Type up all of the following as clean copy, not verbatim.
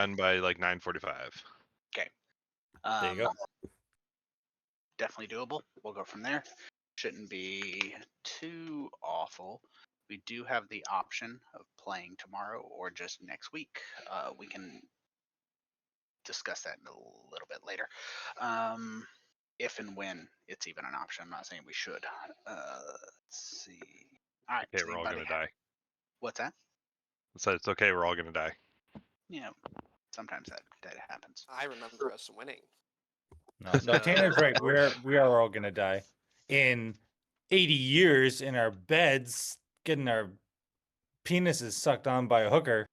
done by like 9:45. Okay. There you go. Definitely doable. We'll go from there. Shouldn't be too awful. We do have the option of playing tomorrow or just next week. We can discuss that in a little bit later. If and when it's even an option. I'm not saying we should. Let's see. All right. Okay, we're all gonna die. What's that? So it's okay, we're all gonna die. Yeah. Sometimes that happens. I remember us winning. No, Tanner's right. We are all gonna die in 80 years in our beds, getting our penises sucked on by a hooker.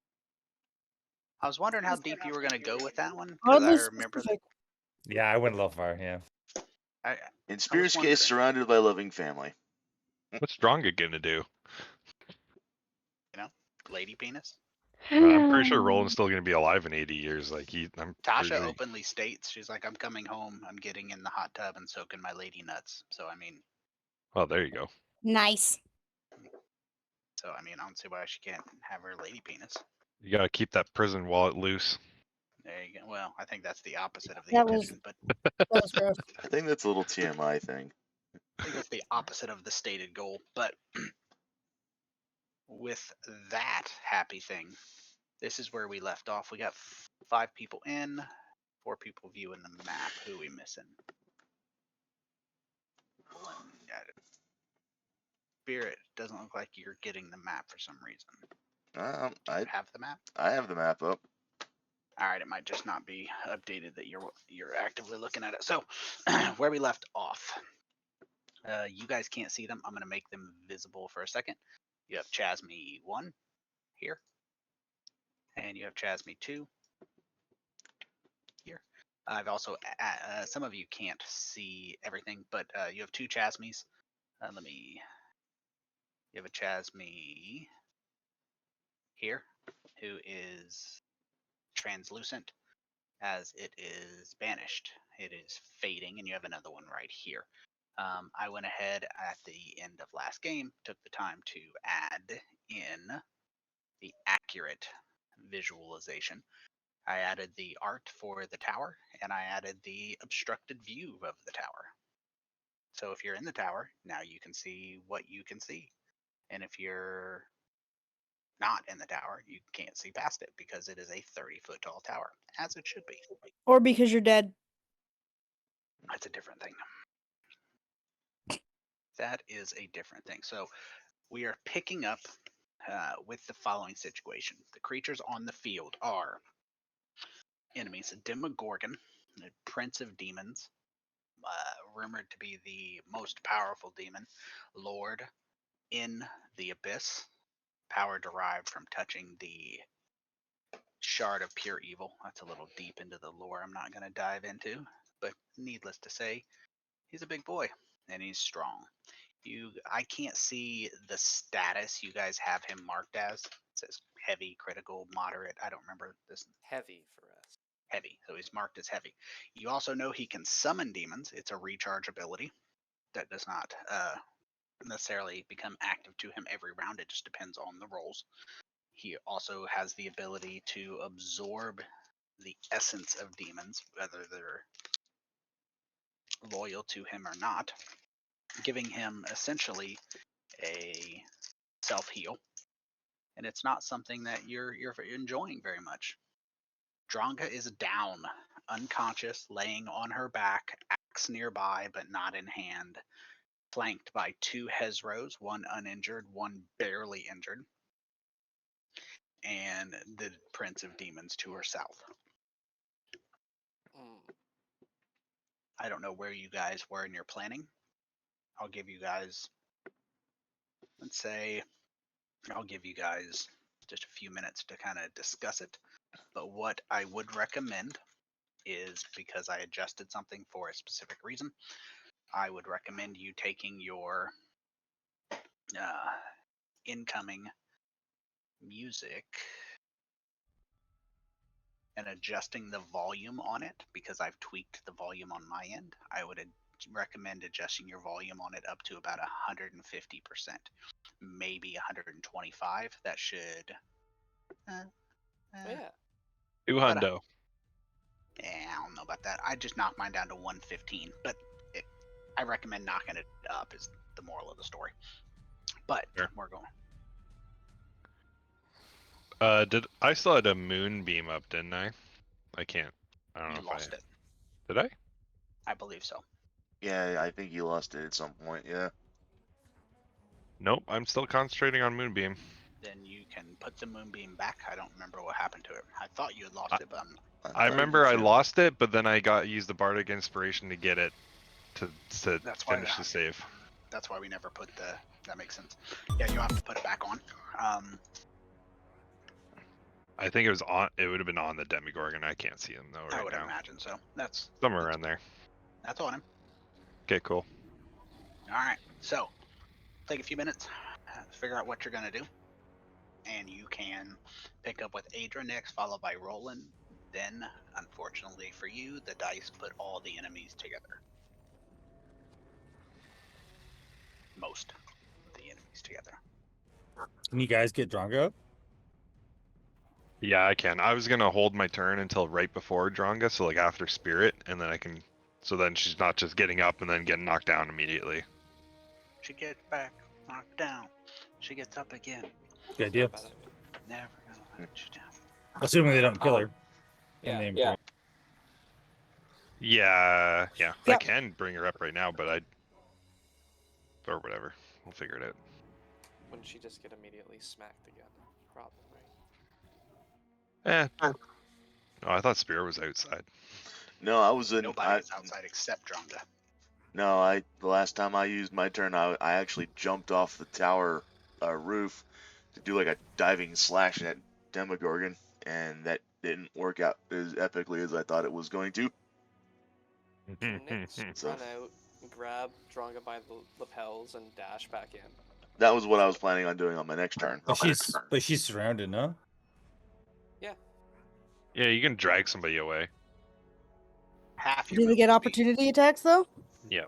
I was wondering how deep you were going to go with that one. Oddly I remember that. specific. Yeah, I went a little far. Yeah. In Spear's wondering. case, surrounded by loving family. What's Dronga gonna do? Lady penis. I'm pretty sure Roland's still gonna be alive in 80 years. Like Tasha openly states, she's like, I'm coming home, I'm getting in the hot tub and soaking my lady nuts. So I mean, Oh, there you go. Nice. I don't see why she can't have her lady penis. You gotta keep that prison wallet loose. There you go. Well, I think that's the opposite of the That was- intention, but That was gross. I think that's a little TMI thing. I think that's the opposite of the stated goal. But with that happy thing, this is where we left off. We got 5 people in, 4 people viewing the map. Who are we missing? Spirit, doesn't look like you're getting the map for some reason. I Have the map? I have the map up. All right, it might just not be updated that you're actively looking at it. So, where we left off, you guys can't see them. I'm going to make them visible for a second. You have Chasme 1 here, and you have Chasme 2 here. I've also, some of you can't see everything, but you have 2 Chasmes. You have a Chasme here, who is translucent as it is banished. It is fading, and you have another one right here. I went ahead at the end of last game, took the time to add in the accurate visualization. I added the art for the tower, and I added the obstructed view of the tower. So if you're in the tower, now you can see what you can see. And if you're not in the tower, you can't see past it because it is a 30-foot tall tower, as it should be. Or because you're dead. That's a different thing. That is a different thing. So we are picking up with the following situation. The creatures on the field are enemies: Demogorgon, the Prince of Demons, rumored to be the most powerful demon, Lord in the Abyss, power derived from touching the shard of pure evil. That's a little deep into the lore I'm not going to dive into, but needless to say, he's a big boy and he's strong. I can't see the status you guys have him marked as. It says heavy, critical, moderate. I don't remember this. Heavy for us. Heavy. So he's marked as heavy. You also know he can summon demons. It's a recharge ability that does not necessarily become active to him every round. It just depends on the rolls. He also has the ability to absorb the essence of demons, whether they're loyal to him or not, giving him essentially a self-heal. And it's not something that you're enjoying very much. Dronga is down, unconscious, laying on her back, axe nearby but not in hand, flanked by 2 Hezros, one uninjured, one barely injured, and the Prince of Demons to her south. I don't know where you guys were in your planning. I'll give you guys, I'll give you guys just a few minutes to kind of discuss it. But what I would recommend is, because I adjusted something for a specific reason, I would recommend you taking your incoming music and adjusting the volume on it, because I've tweaked the volume on my end. I would recommend adjusting your volume on it up to about 150%, maybe 125. That should Yeah. Hundo. Yeah, I don't know about that. I just knocked mine down to 115, but I recommend knocking it up is the moral of the story. But Sure. we're going. Did I still had a moonbeam up, didn't I? I can't. I don't know You if lost it. Did I? I believe so. Yeah, I think you lost it at some point. Yeah. Nope. I'm still concentrating on moonbeam. Then you can put the moonbeam back. I don't remember what happened to it. I thought you had lost it, but I'm not. I thought you remember I should- lost it, but then I used the bardic inspiration to get it to That's why finish the save. That's why we never put the. That makes sense. Yeah, you'll have to put it back on. I think it was on. It would have been on the Demigorgon. I can't see him though I right would now. imagine so. That's Somewhere around there. that's on him. Okay, cool. All right. So take a few minutes, figure out what you're gonna do, and you can pick up with Adra next, followed by Roland. Then, unfortunately for you, the dice put all the enemies together. Most of the enemies together. Can you guys get Drongo? Yeah, I can. I was gonna hold my turn until right before Dronga, so like after Spirit, and then I can. So then she's not just getting up and then getting knocked down immediately. She gets back, knocked down. She gets up again. Good idea. Not a bad idea. Never gonna let you down. Assuming they don't kill her. Yeah. And Yeah. Yeah. I Yep. can bring her up right now, but I. Or whatever. We'll figure it out. Wouldn't she just get immediately smacked again? Problem, right? Oh, I thought Spirit was outside. No, I was in. Nobody is outside except Dronga. No, the last time I used my turn, I actually jumped off the tower roof to do like a diving slash at Demogorgon, and that didn't work out as epically as I thought it was going to. Can Nyx So- run out, grab Dronga by the lapels, and dash back in? That was what I was planning on doing on my next turn. But she's surrounded, no? Yeah, you can drag somebody away. Half your Do they get movement speed. opportunity attacks though? At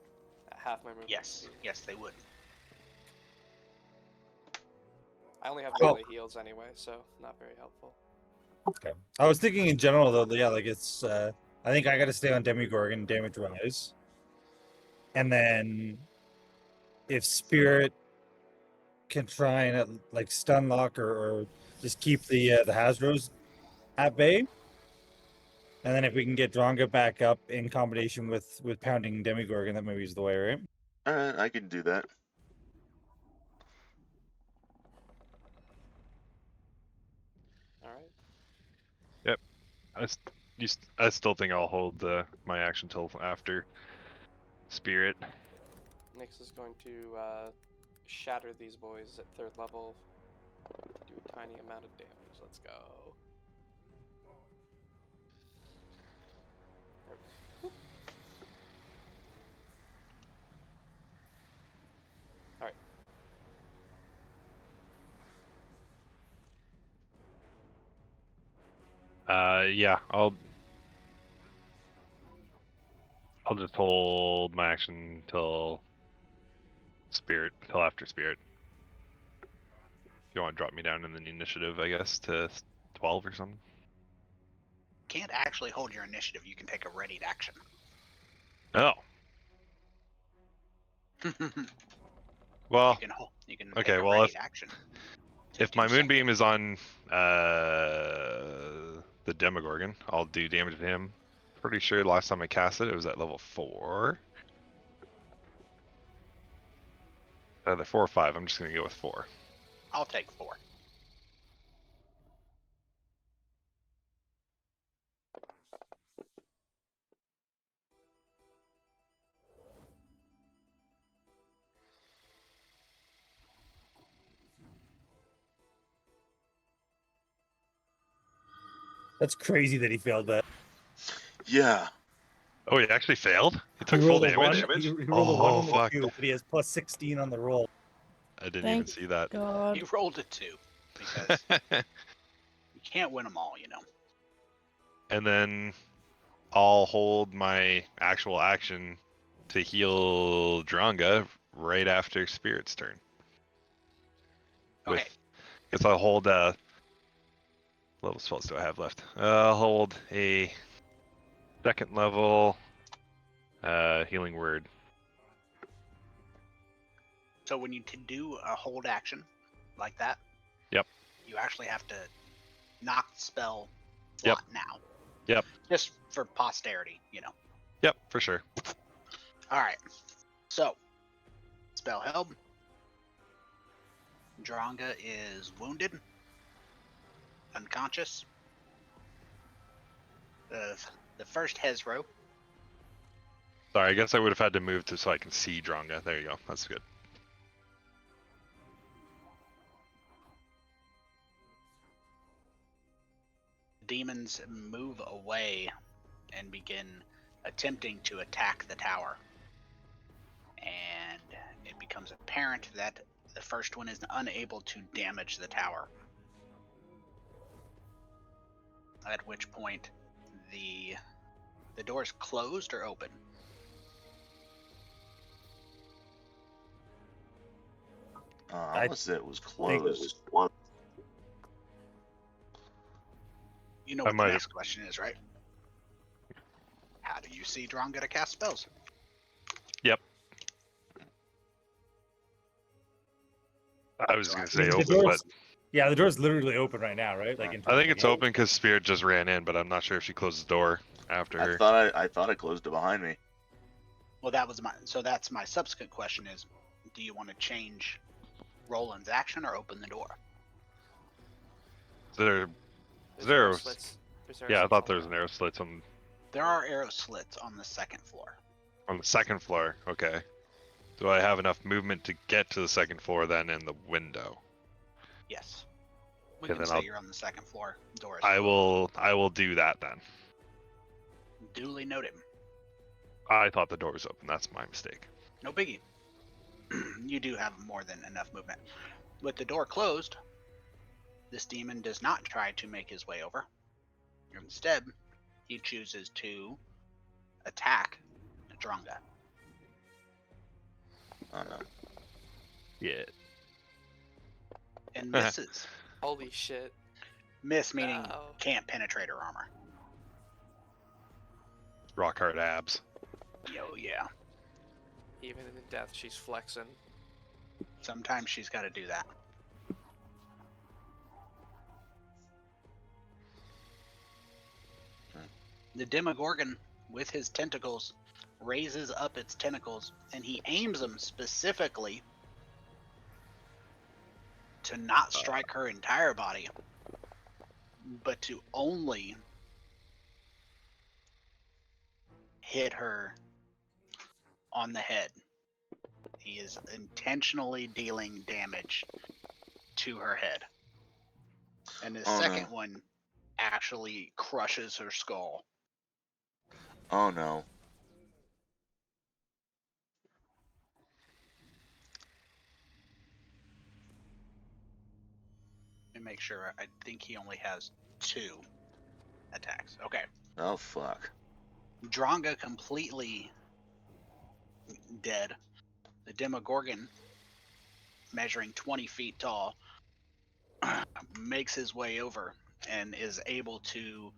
half my movement Yes, speed. yes, they would. I only have Well- melee heals anyway, so not very helpful. Okay. I was thinking in general though, yeah, like it's I think I gotta stay on Demigorgon, damage rise. And then if Spirit can try and like stun lock or just keep the Hasbros at bay. And then if we can get Dronga back up in combination with pounding Demigorgon, that maybe is the way, right? Alright, I can do that. All right. I still think I'll hold my action till after Spirit. Nyx is going to shatter these boys at 3rd level. Do a tiny amount of damage. Let's go. Alright. Yeah, I'll just hold my action till after Spirit. If you want to drop me down in the initiative, I guess, to 12 or something. Can't actually hold your initiative. You can take a readied action. Oh, you well, can hold. You can okay, take a well, readied action. to if do my something. Moonbeam is on the Demogorgon, I'll do damage to him. Pretty sure last time I cast it was at level 4. Either 4 or 5. I'm just gonna go with 4. I'll take 4. That's crazy that he failed that. Yeah. Oh, he actually failed? He took He full rolled a one. damage? He rolled a one Oh, on the fuck. 2, but he has plus 16 on the roll. I didn't Thank even see that. God. You rolled a 2 because you can't win them all, you know. And then I'll hold my actual action to heal Dronga right after Spirit's turn. Okay. Guess I'll hold level spells do I have left? I'll hold a second level healing word. So when you do a hold action like that, Yep. you actually have to knock the spell Yep. slot now. Yep. Just for posterity, Yep, for sure. All right. So, spell held. Dronga is wounded, unconscious. The first Hezro. Sorry, I guess I would have had to move to so I can see Dronga. There you go. That's good. Demons move away and begin attempting to attack the tower. And it becomes apparent that the first one is unable to damage the tower. At which point the door is closed or open? I almost said it was think it closed. You know I what the might next question is, right? How do you see Dronga to cast spells? Yep. I was gonna say The open, door's- but Yeah, the door's literally open right now, right? Like, I in I think it's yeah. open because Spirit just ran in, but I'm not sure if she closed the door after I her. thought I closed it behind me. Well, that's my subsequent question is, do you want to change Roland's action or open the door? Is there? There's There arrow was- slits. There's arrow Yeah, I slits thought on there the was an arrow slits on There are arrow slits on the second floor. the second floor. Okay. Do I have enough movement to get to the second floor then in the window? Yes. We Okay, can then say I'll- you're on the second floor. Door is I closed. will do that then. Duly noted. I thought the door was open. That's my mistake. No biggie. You do have more than enough movement. With the door closed, this demon does not try to make his way over. Instead, he chooses to attack Dronga. Oh no. Yeah. And misses. Holy shit. Miss meaning No. can't penetrate her armor. Rock hard abs. Yo, yeah. Even in death, she's flexing. Sometimes she's got to do that. The Demogorgon, with his tentacles, raises up its tentacles and he aims them specifically to not strike her entire body, but to only hit her on the head. He is intentionally dealing damage to her head. And the Oh, second no. one actually crushes her skull. Oh no. Let me make sure. I think he only has 2 attacks. Okay. Oh fuck. Dronga completely dead. The Demogorgon, measuring 20 feet tall, makes his way over and is able to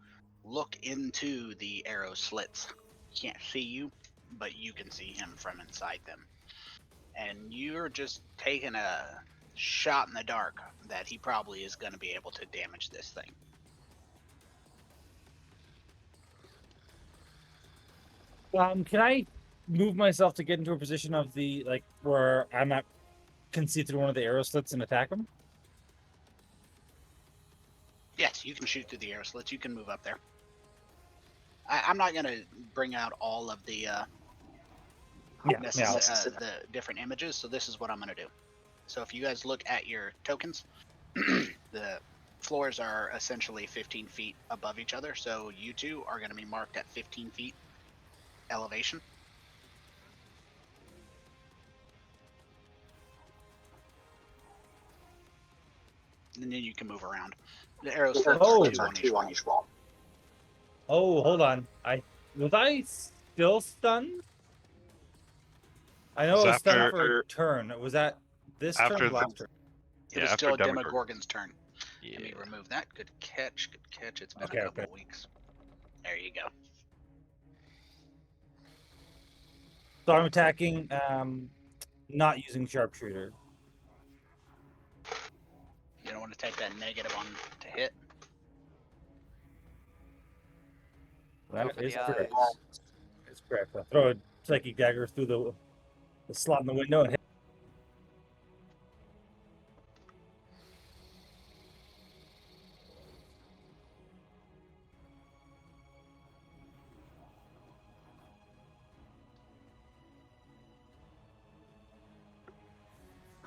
look into the arrow slits. He can't see you, but you can see him from inside them. And you're just taking a shot in the dark that he probably is going to be able to damage this thing. Can I move myself to get into a position of the where I'm not can see through one of the arrow slits and attack him? Yes, you can shoot through the arrow slits. You can move up there. I'm not going to bring out all of the the different images, so this is what I'm going to do. So if you guys look at your tokens, the floors are essentially 15 feet above each other, so you two are going to be marked at 15 feet elevation. And then you can move around. The arrow slits are 2 on each wall. Oh, hold on. Was I still stunned? I know It's I was stunned after- for a turn. Was that this after turn or the- last turn? It Yeah, was after still a Demogorgon. Demogorgon's turn. Yeah. Let me remove that. Good catch. Good catch. It's been Okay, a couple okay. weeks. There you go. So I'm attacking, not using sharpshooter. You don't want to take that negative on to hit. That Go for is the correct. eyes. It's correct. I'll throw a psychic dagger through the slot in the window and hit.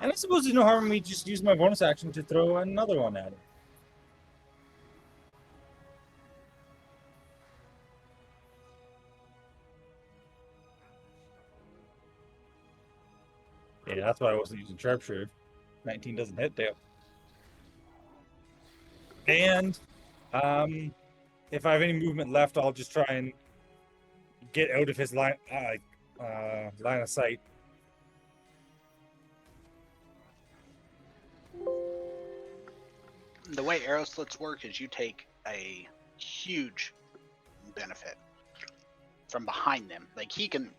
And I suppose there's no harm in me just use my bonus action to throw another one at him. Yeah, that's why I wasn't using sharpshooter. 19 doesn't hit, damn. And if I have any movement left, I'll just try and get out of his line of sight. The way arrow slits work is you take a huge benefit from behind them. Like he can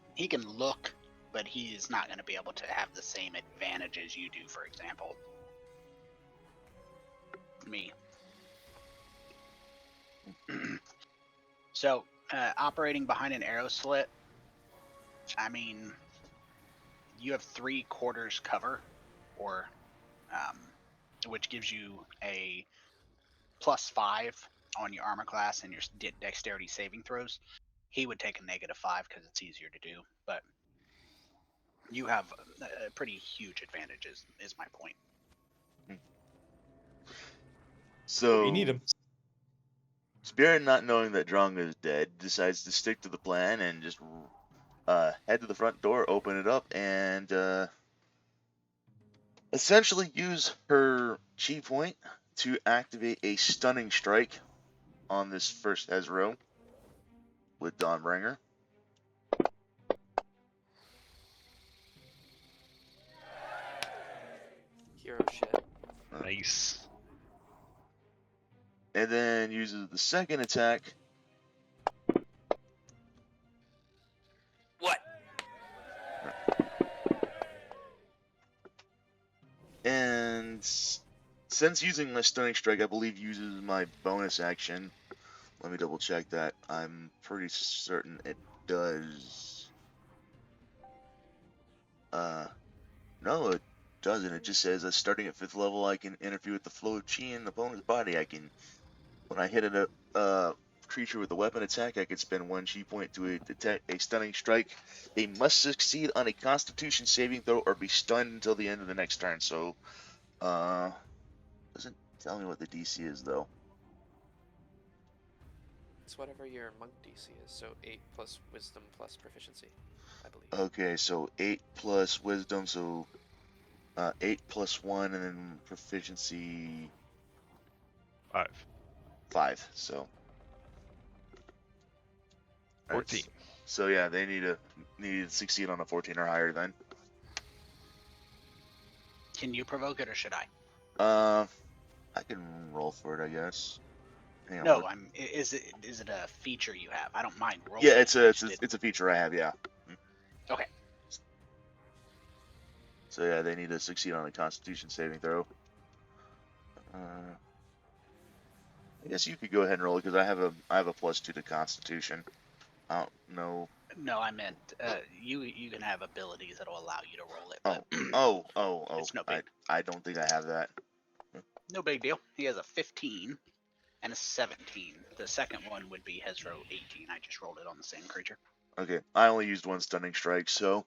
look, but he's not going to be able to have the same advantages you do. For example, me. So operating behind an arrow slit, I mean, you have 3/4 cover, or which gives you a +5 on your armor class and your dexterity saving throws. He would take a -5 because it's easier to do, but you have pretty huge advantages, is my point. So You need him. Spirit, not knowing that Drong is dead, decides to stick to the plan and just head to the front door, open it up, and essentially use her chi point to activate a stunning strike on this first Ezreal with Dawnbringer. Hero shit. Nice. And then uses the second attack. What? And since using my stunning strike, I believe uses my bonus action. Let me double check that. I'm pretty certain it does. No, it doesn't. It just says that starting at 5th level, I can interfere with the flow of chi in the opponent's body. I can, when I hit a creature with a weapon attack, I can spend 1 chi point to detect a stunning strike. They must succeed on a Constitution saving throw or be stunned until the end of the next turn. So, doesn't tell me what the DC is though. It's whatever your monk DC is, so 8 plus wisdom plus proficiency, I believe. Okay, so 8 plus wisdom, so 8 plus 1, and then proficiency 5. 5. So 14. So yeah, they need to succeed on a 14 or higher then. Can you provoke it, or should I? I can roll for it, I guess. Hang on, No, what- is it a feature you have? I don't mind rolling. Yeah, it's I a just didn't- it's a feature I have, yeah. Okay. So yeah, they need to succeed on a Constitution saving throw. I guess you could go ahead and roll it because I have a +2 to Constitution. I don't know. No, I meant you can have abilities that'll allow you to roll it. Oh, But it's no big. I don't think I have that. No big deal. He has a 15 and a 17. The second one would be Hezro 18. I just rolled it on the same creature. Okay, I only used 1 stunning strike, so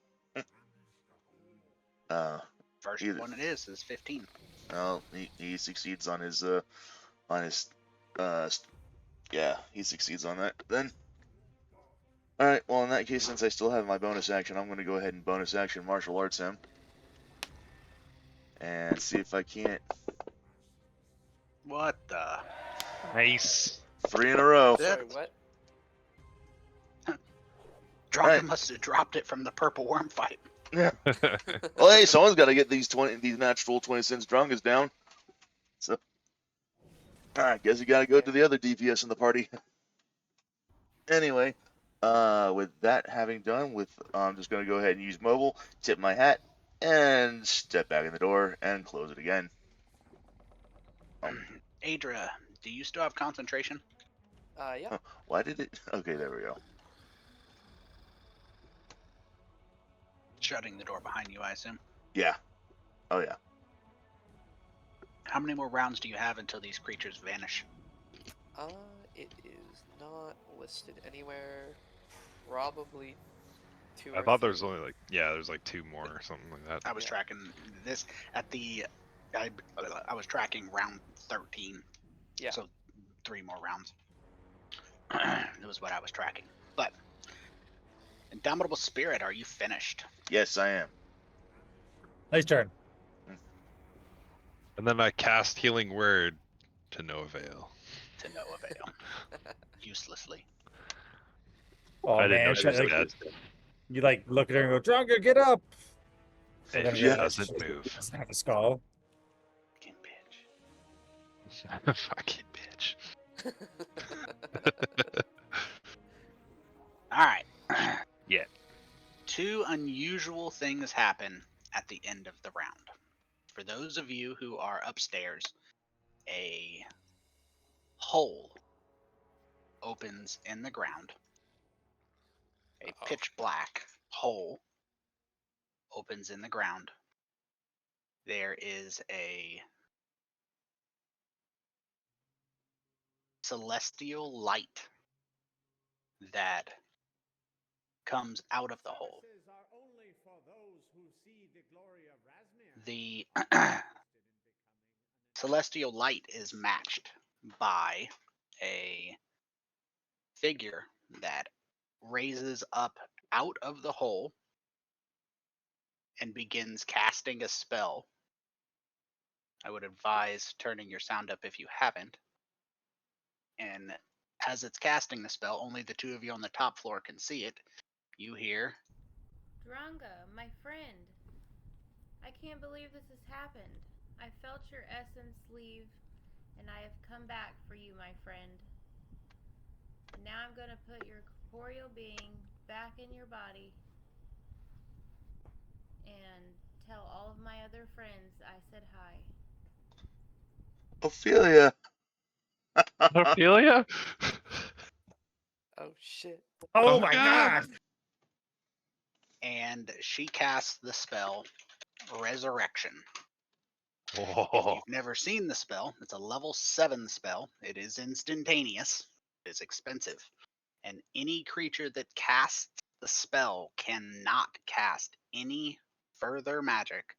First either- one it is 15. well, he succeeds on his yeah, he succeeds on that then. Alright, well in that case, since I still have my bonus action, I'm gonna go ahead and bonus action martial arts him. And see if I can't. What the? Nice. 3 in a row. That- Sorry, what? Drunken Alright. must have dropped it from the purple worm fight. Well, hey, someone's gotta get these natural 20 cents drunkas down. So I guess you gotta go to the other DPS in the party. Anyway, with that having done, I'm just gonna go ahead and use mobile, tip my hat, and step back in the door and close it again. Adra, do you still have concentration? Yeah. Why did it? Okay, there we go. Shutting the door behind you, I assume. Yeah. Oh yeah. How many more rounds do you have until these creatures vanish? It is not listed anywhere. Probably two I or thought three. there's only like there's like 2 more or something like that. I was Yeah. tracking this at the. I was tracking round 13. Yeah. So 3 more rounds. That was what I was tracking. But Indomitable Spirit, are you finished? Yes, I am. Nice turn. And then I cast Healing Word to no avail. To no avail. Uselessly. Oh I didn't man, know she was like, dead. you like look at her and go, "Drongo, get up!" So And then she realize doesn't she move. doesn't have a skull. Fucking bitch. Fucking bitch. All right. Yeah. 2 unusual things happen at the end of the round. For those of you who are upstairs, a hole opens in the ground. A Uh-oh. pitch black hole opens in the ground. There is a celestial light that comes out of the hole. The celestial light is matched by a figure that raises up out of the hole and begins casting a spell. I would advise turning your sound up if you haven't. And as it's casting the spell, only the 2 of you on the top floor can see it. You hear, Dranga, my friend. I can't believe this has happened. I felt your essence leave, and I have come back for you, my friend. And now I'm gonna put your corporeal being back in your body and tell all of my other friends I said hi. Ophelia. Ophelia? Oh shit. Oh, Oh, my God. god! and she casts the spell Resurrection. If Oh. you've never seen the spell, it's a level 7 spell. It is instantaneous. It is expensive. And any creature that casts the spell cannot cast any further magic.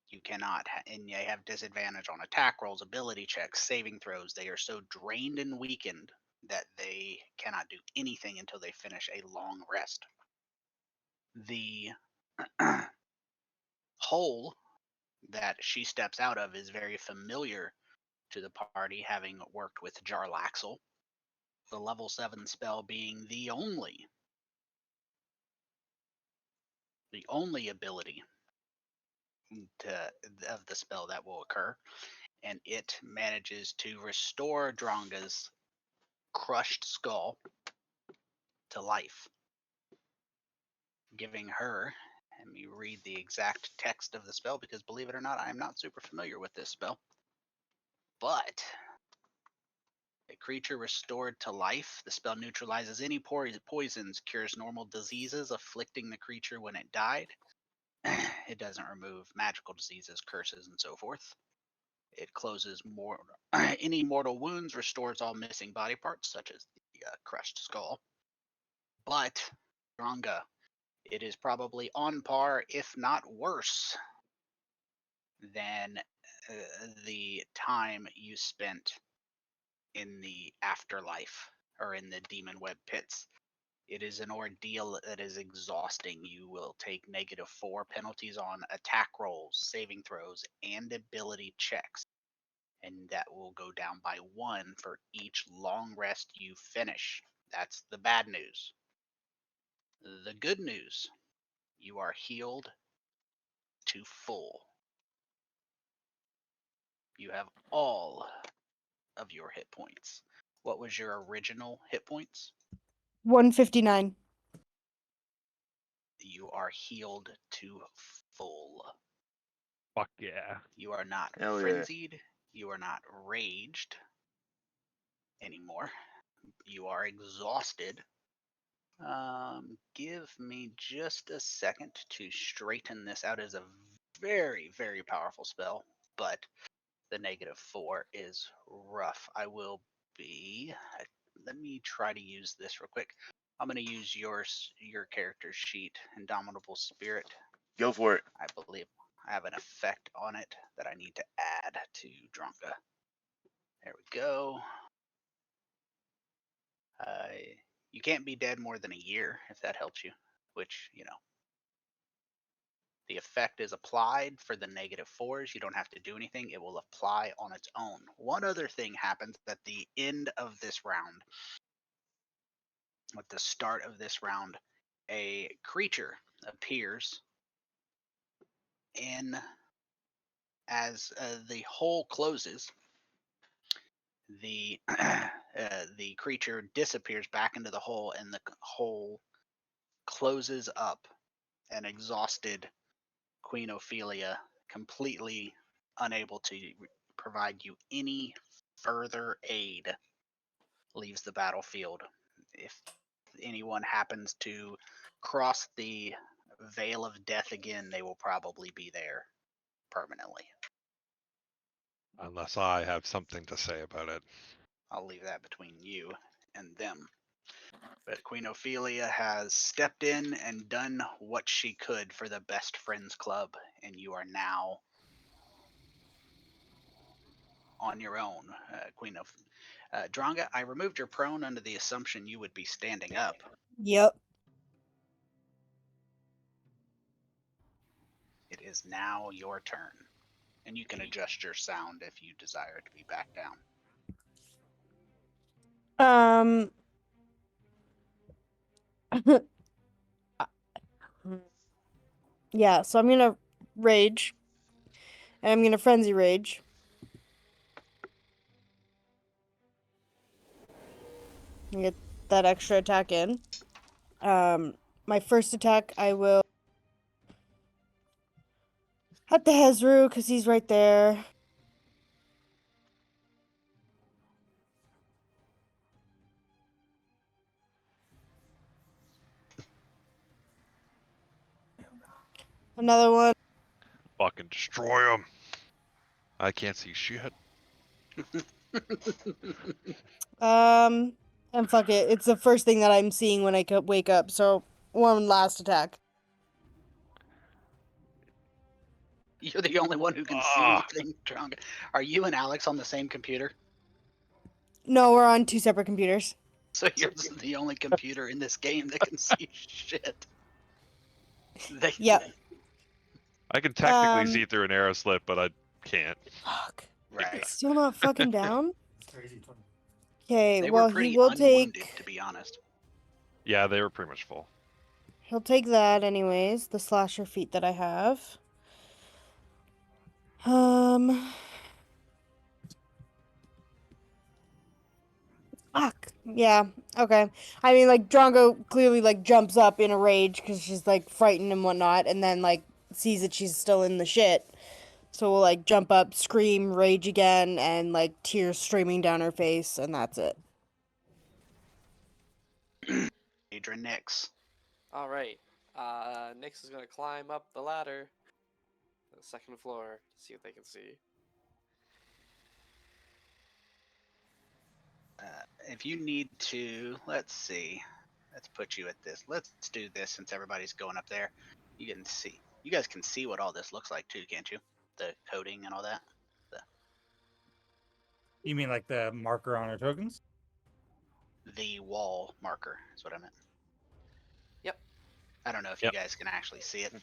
You cannot, and they have disadvantage on attack rolls, ability checks, saving throws. They are so drained and weakened that they cannot do anything until they finish a long rest. The hole that she steps out of is very familiar to the party, having worked with Jarlaxle. The level 7 spell being the only ability of the spell that will occur, and it manages to restore Dronga's crushed skull to life, giving her. Let me read the exact text of the spell because, believe it or not, I am not super familiar with this spell. But a creature restored to life. The spell neutralizes any poisons, cures normal diseases afflicting the creature when it died. It doesn't remove magical diseases, curses, and so forth. It closes any mortal wounds, restores all missing body parts, such as the crushed skull. But, Dranga, it is probably on par, if not worse, than the time you spent in the afterlife or in the demon web pits. It is an ordeal that is exhausting. You will take -4 penalties on attack rolls, saving throws, and ability checks. And that will go down by 1 for each long rest you finish. That's the bad news. The good news, you are healed to full. You have all of your hit points. What was your original hit points? 159. You are healed to full. Fuck yeah. You are not Hell yeah. frenzied. You are not raged anymore. You are exhausted. Give me just a second to straighten this out. As a very, very powerful spell, but the -4 is rough. I will be. Let me try to use this real quick. I'm going to use your character sheet, Indomitable Spirit. Go for it. I believe I have an effect on it that I need to add to Dronka. There we go. You can't be dead more than a year, if that helps you, which, the effect is applied for the -4s. You don't have to do anything. It will apply on its own. One other thing happens at the end of this round. At the start of this round, a creature appears in as the hole closes. The the creature disappears back into the hole, and the hole closes up. An exhausted Queen Ophelia, completely unable to provide you any further aid, leaves the battlefield. If anyone happens to cross the veil of death again, they will probably be there permanently. Unless I have something to say about it. I'll leave that between you and them. But Queen Ophelia has stepped in and done what she could for the Best Friends Club, and you are now on your own, Queen of Dronga. I removed your prone under the assumption you would be standing up. Yep. It is now your turn, and you can adjust your sound if you desire to be back down. Yeah, so I'm gonna rage. And I'm gonna frenzy rage. And get that extra attack in. My first attack, I will at the Hezru, because he's right there. Another one. Fucking destroy him. I can't see shit. And fuck it. It's the first thing that I'm seeing when I wake up, so one last attack. You're the only one who can see anything, Dronga. Are you and Alex on the same computer? No, we're on 2 separate computers. So you're the only computer in this game that can see shit. Yep. I can technically see through an arrow slit, but I can't. Fuck. Right. Still not fucking down? Okay, They well, were pretty he will unwounded, take... to be honest. Yeah, they were pretty much full. He'll take that anyways, the slasher feat that I have. Fuck. Yeah, okay. I mean, like, Drongo clearly, like, jumps up in a rage because she's, like, frightened and whatnot, and then, like, sees that she's still in the shit. So we'll, like, jump up, scream, rage again, and, like, tears streaming down her face, and that's it. Adrian Nix. All right. Nyx is gonna climb up the ladder, to the second floor, to see what they can see. If you need to, let's see. Let's put you at this. Let's do this since everybody's going up there. You can see. You guys can see what all this looks like too, can't you? The coding and all that. You mean like the marker on our tokens? The wall marker is what I meant. Yep. I don't know if you guys can actually see it.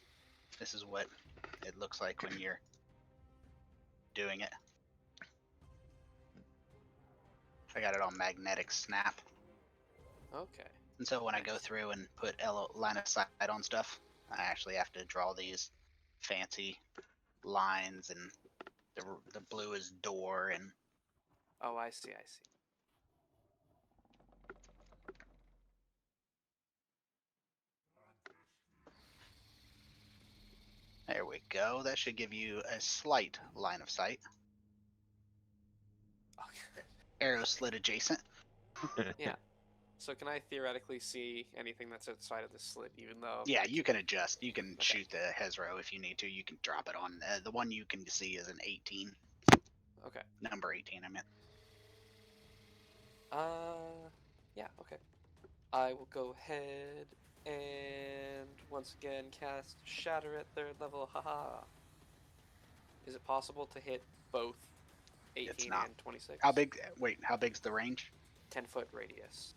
This is what it looks like when you're doing it. I got it on magnetic snap. Okay. And so when I go through and put line of sight on stuff, I actually have to draw these fancy lines, and the blue is door, and Oh, I see. I see. There we go. That should give you a slight line of sight. Okay. Arrow slit adjacent. Yeah. So can I theoretically see anything that's outside of the slit, even though? Yeah, you can adjust. You can Okay. shoot the Hezro if you need to. You can drop it on. The one you can see is an 18. Okay. Number 18, I meant. Yeah. Okay. I will go ahead and once again cast Shatter at third level. Haha. Is it possible to hit both 18 It's not. and 26? How big? Wait, how big's the range? 10-foot radius.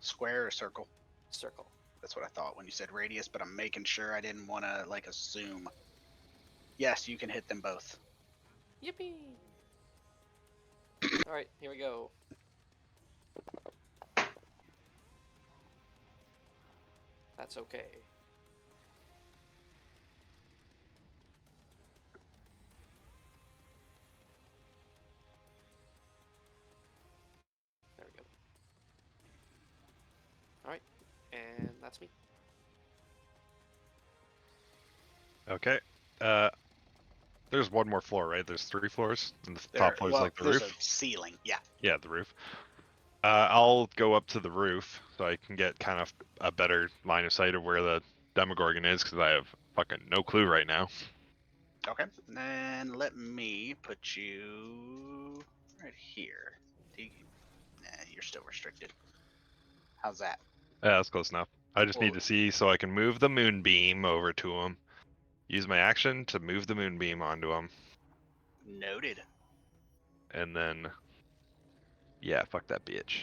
Square or circle? Circle. That's what I thought when you said radius, but I'm making sure I didn't want to like assume. Yes, you can hit them both. Yippee! Alright, here we go. That's okay. There we go. Alright, and that's me. Okay. There's one more floor, right? There's 3 floors, and the There, top floor is well, like the there's roof. a ceiling. Yeah. Yeah, the roof. I'll go up to the roof so I can get kind of a better line of sight of where the Demogorgon is, because I have fucking no clue right now. Okay. Then let me put you right here. Nah, you're still restricted. How's that? Yeah, that's close enough. I just need Well, to see so I can move the moonbeam over to him. Use my action to move the moonbeam onto him, noted. and then, yeah, fuck that bitch.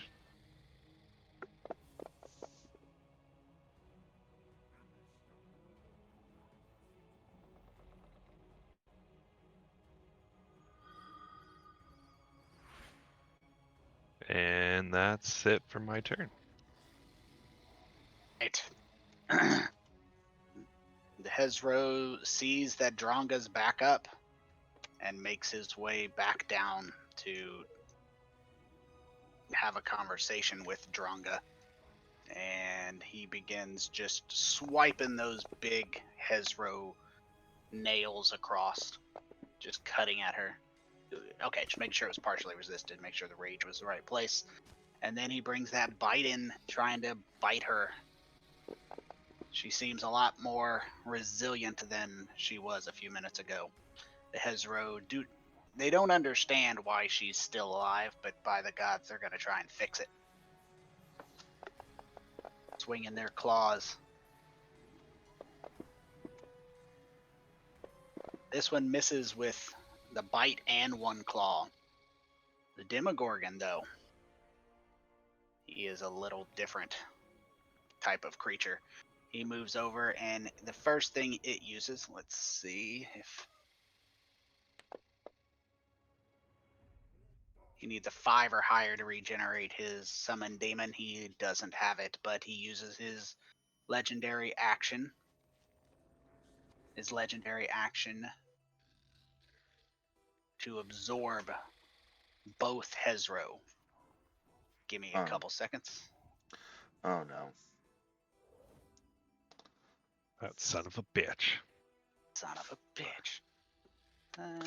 And that's it for my turn. Right. The Hezro sees that Dronga's back up and makes his way back down to have a conversation with Dronga. And he begins just swiping those big Hezro nails across, just cutting at her. Okay, just make sure it was partially resisted, make sure the rage was the right place. And then he brings that bite in, trying to bite her. She seems a lot more resilient than she was a few minutes ago. The Hezro they don't understand why she's still alive, but by the gods, they're gonna try and fix it. Swinging their claws. This one misses with the bite and one claw. The Demogorgon, though, he is a little different type of creature. He moves over, and the first thing it uses, let's see if he needs a 5 or higher to regenerate his summon demon. He doesn't have it, but he uses his legendary action. His legendary action to absorb both Hezro. Give me a couple seconds. Oh no. That son of a bitch. Son of a bitch. I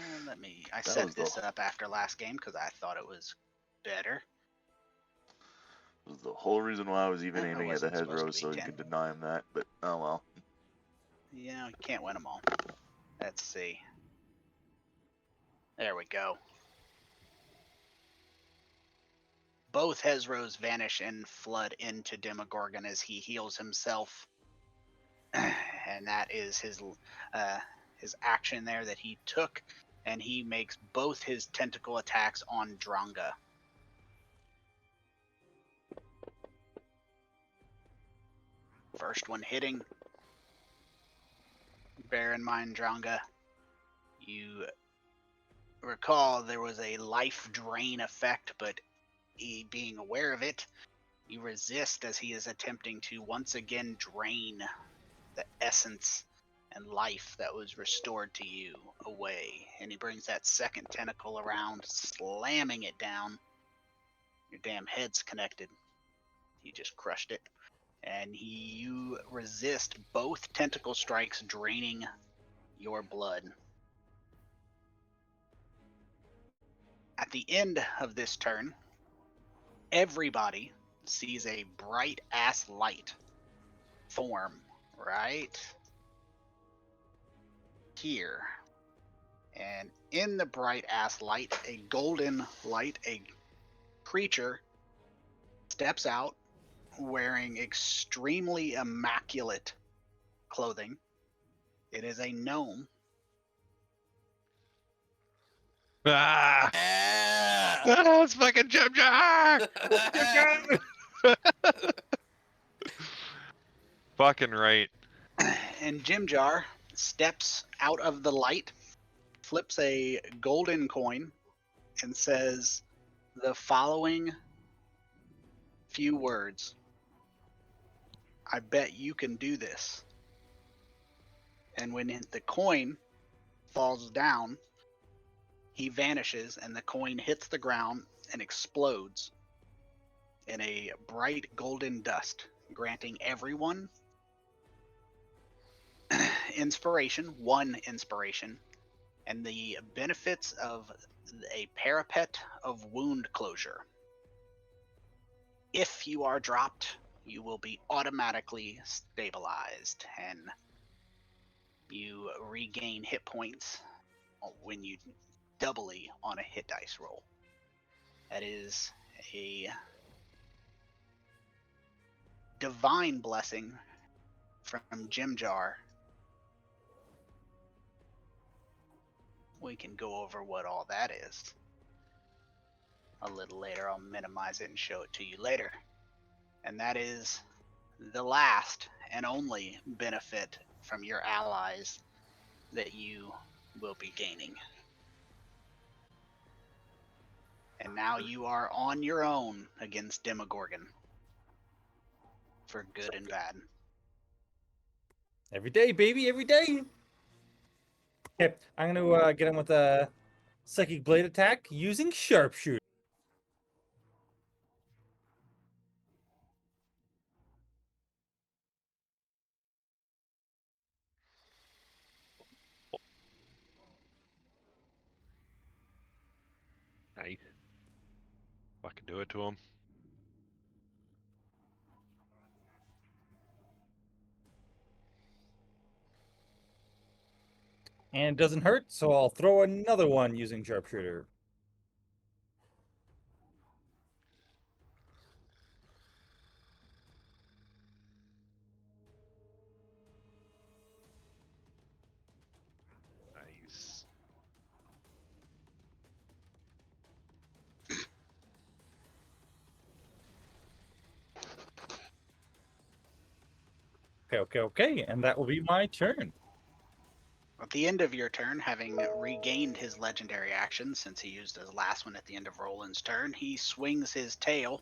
That set was this the- up after last game because I thought it was better. was the whole reason why I was even I aiming at the wasn't supposed Hezro, to be so you 10. could deny him that, but oh well. Yeah, you can't win them all. Let's see. There we go. Both Hezros vanish and flood into Demogorgon as he heals himself. And that is his action there that he took, and he makes both his tentacle attacks on Dronga. First one hitting. Bear in mind, Dronga, you recall there was a life drain effect, but he, being aware of it, you resist as he is attempting to once again drain the essence and life that was restored to you away. And he brings that second tentacle around, slamming it down. Your damn head's connected. He just crushed it. And you resist both tentacle strikes, draining your blood. At the end of this turn, everybody sees a bright ass light form right here. And in the bright ass light, a golden light, a creature steps out wearing extremely immaculate clothing. It is a gnome. Ah! Yeah. Ah, it's fucking Jim Jar! Fucking right. And Jimjar steps out of the light, flips a golden coin, and says the following few words. I bet you can do this. And when the coin falls down, he vanishes and the coin hits the ground and explodes in a bright golden dust, granting everyone one inspiration, and the benefits of a parapet of wound closure. If you are dropped, you will be automatically stabilized, and you regain hit points when you doubly on a hit dice roll. That is a divine blessing from Jimjar. We can go over what all that is a little later. I'll minimize it and show it to you later. And that is the last and only benefit from your allies that you will be gaining. And now you are on your own against Demogorgon. For good and bad. Every day, baby, every day. Okay, I'm gonna get him with a psychic blade attack using sharpshooter. Nice. Fucking do it to him. And it doesn't hurt, so I'll throw another one using sharpshooter. Nice. Okay, and that will be my turn. At the end of your turn, having regained his legendary action since he used his last one at the end of Roland's turn, he swings his tail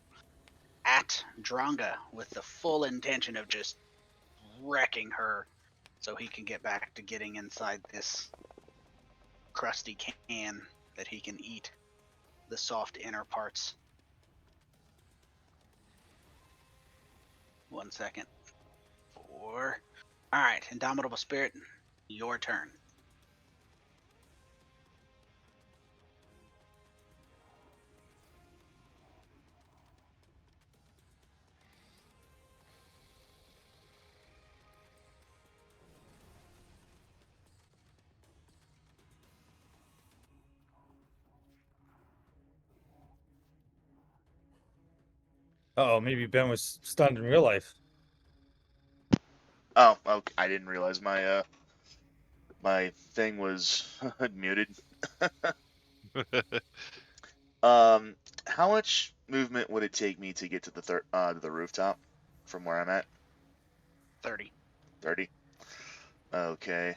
at Dronga with the full intention of just wrecking her so he can get back to getting inside this crusty can that he can eat the soft inner parts. 1 second. 4. Alright, Indomitable Spirit, your turn. Oh, maybe Ben was stunned in real life. Oh, okay. I didn't realize my thing was muted. How much movement would it take me to get to the rooftop from where I'm at? 30. 30. Okay.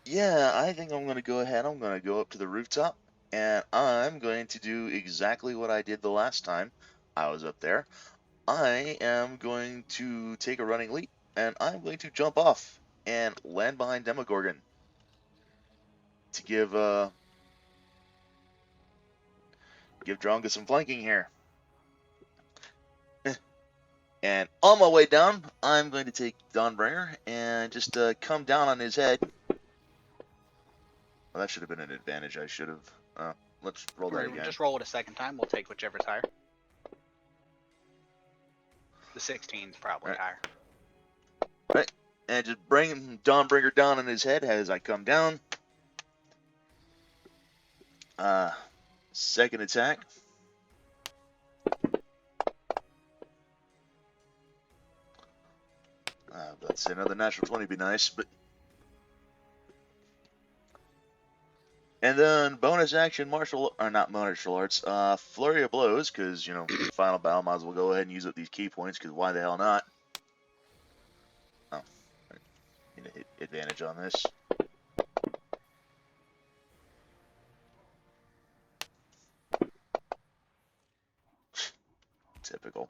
Yeah, I think I'm gonna go ahead. I'm gonna go up to the rooftop, and I'm going to do exactly what I did the last time I was up there. I am going to take a running leap and I'm going to jump off and land behind Demogorgon to give Dronga some flanking here. And on my way down, I'm going to take Dawnbringer and just come down on his head. Well, that should have been an advantage. I should have. Let's roll that again. Just roll it a second time. We'll take whichever's higher. The 16's probably Right. higher. Right. And just bring Dawnbringer down on his head as I come down. Second attack. Let's say another natural 20 would be nice, but. And then bonus action not martial arts, flurry of blows, because, final battle, might as well go ahead and use up these key points, because why the hell not? Oh, need to hit advantage on this. Typical.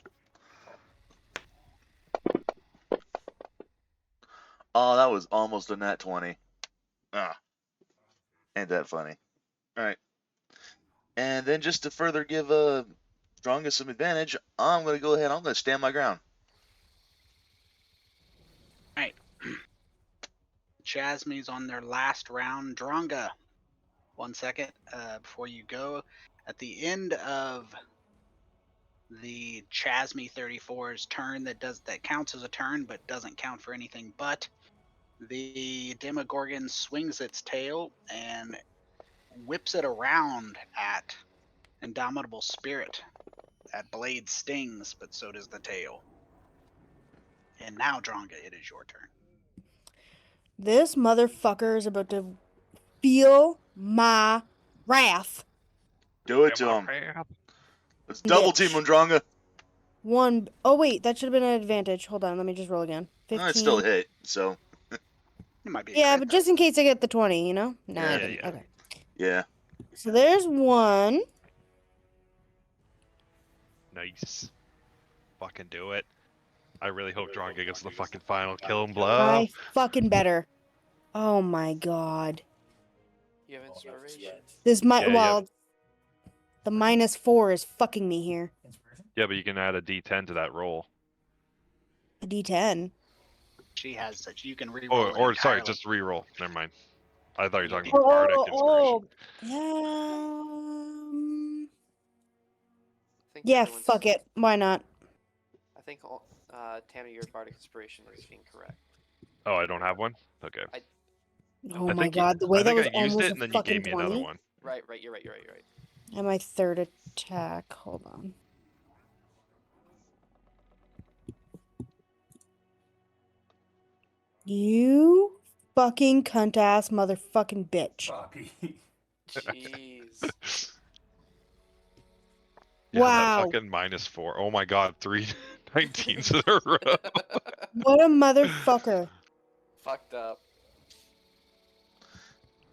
Oh, that was almost a nat 20. Ah, ain't that funny. Alright. And then just to further give Dronga some advantage, I'm going to go ahead, I'm going to stand my ground. Alright. Jasmine's on their last round. Dronga, 1 second before you go. At the end of the Chasme 34's turn that counts as a turn but doesn't count for anything but, the Demogorgon swings its tail and whips it around at Indomitable Spirit. That blade stings, but so does the tail. And now, Dronga, it is your turn. This motherfucker is about to feel my wrath. Do it to him. Let's double team him, Dronga. Oh wait, that should have been an advantage. Hold on, let me just roll again. 15. It's still a hit, so. It might be. Yeah, but just in case I get the 20, you know? No, I Yeah. didn't. Okay. Yeah. So there's one. Nice. Fucking do it. I really hope Dronga gets the fucking final kill and blow. I fucking better. Oh my god. You have inspiration. This might. Yeah, well, the -4 is fucking me here. Yeah, but you can add a D10 to that roll. A D10. She has such. You can reroll it Or sorry, entirely. just re-roll. Never mind. I thought you were talking Oh, about Bardic oh, Inspiration. oh. I think Yeah, everyone's- fuck it. Why not? I think Tammy, your bardic inspiration is incorrect. Oh, I don't have one? Okay. Oh I my think god, the way I that think was I used almost it and a then you fucking gave me 20. another one. Right, you're right. And my third attack. Hold on. You fucking cunt ass motherfucking bitch. Jeez. Yeah, Wow. that fucking -4. Oh my god, 3 19s in a row. What a motherfucker. Fucked up.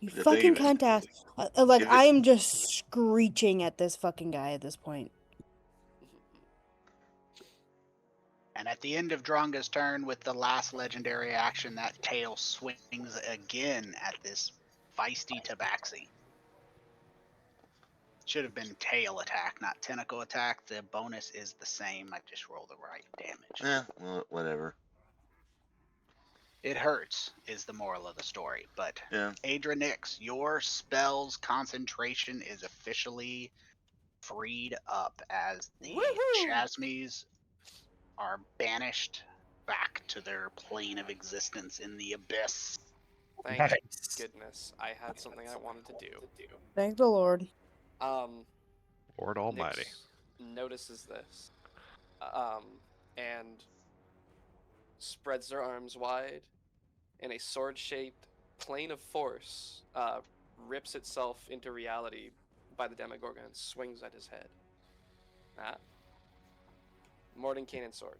You Good fucking thing cunt ass. Like, Give it- I am just screeching at this fucking guy at this point. And at the end of Dronga's turn, with the last legendary action, that tail swings again at this feisty Tabaxi. Should have been tail attack, not tentacle attack. The bonus is the same. I just roll the right damage. well, whatever. It hurts, is the moral of the story. But Yeah. Adranix, your spell's concentration is officially freed up as the Chasmes are banished back to their plane of existence in the abyss. Thank Nice. goodness. I had something I wanted to do. Thank the Lord. Lord Almighty. Nyx notices this. And spreads their arms wide, and a sword-shaped plane of force rips itself into reality by the Demogorgon and swings at his head. Mordenkainen sword.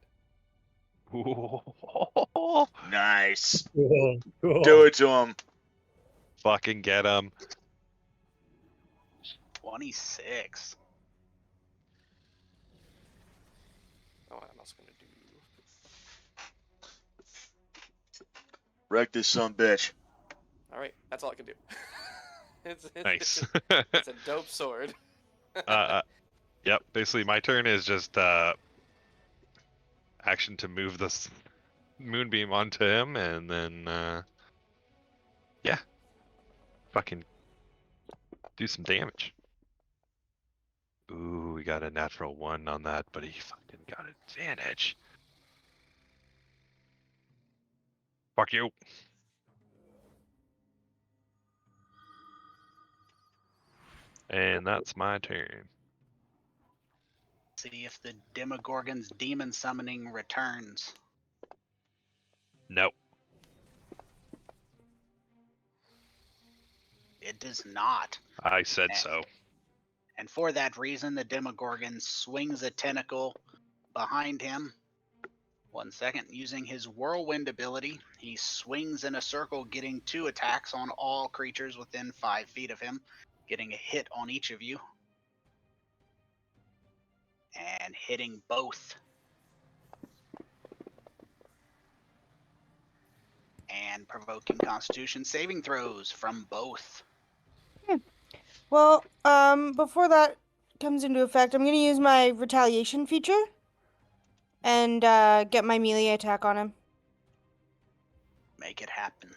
Nice. Cool. Do it to him. Fucking get him. 26. Oh, what am I gonna do? Wreck this son bitch. All right, that's all I can do. it's Nice. it's a dope sword. Yep. Basically, my turn is just action to move this moonbeam onto him, and then yeah, fucking do some damage. Ooh, we got a natural 1 on that, but he fucking got advantage. Fuck you. And that's my turn. See if the Demogorgon's demon summoning returns. Nope. It does not. I said Eh. so. And for that reason, the Demogorgon swings a tentacle behind him. 1 second. Using his whirlwind ability, he swings in a circle, getting 2 attacks on all creatures within 5 feet of him, getting a hit on each of you. And hitting both. And provoking Constitution saving throws from both. Well, before that comes into effect, I'm gonna use my retaliation feature and get my melee attack on him. Make it happen.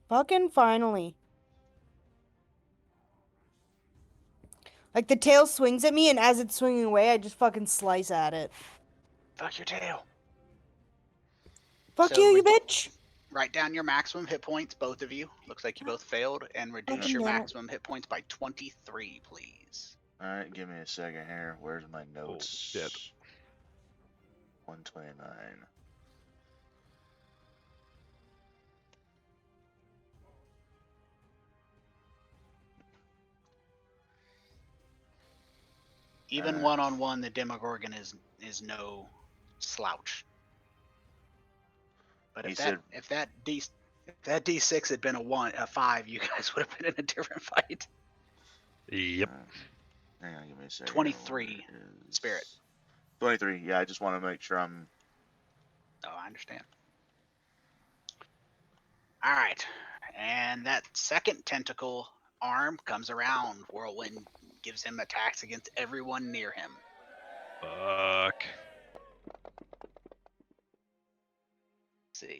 Fucking finally. Like the tail swings at me, and as it's swinging away, I just fucking slice at it. Fuck your tail. Fuck So you, you re- bitch! Write down your maximum hit points, both of you. Looks like you both failed. And reduce Fucking your damn it. maximum hit points by 23, please. Alright, give me a second here. Where's my notes? shit. 129. Even one-on-one, the Demogorgon is no slouch. But He if said- that D6 had been a 5, you guys would have been in a different fight. Yep. Hang on, give me a second. 23, Where is- Spirit. 23, yeah, I just want to make sure I'm... Oh, I understand. All right, and that second tentacle arm comes around. Whirlwind gives him attacks against everyone near him. Fuck. Let's see.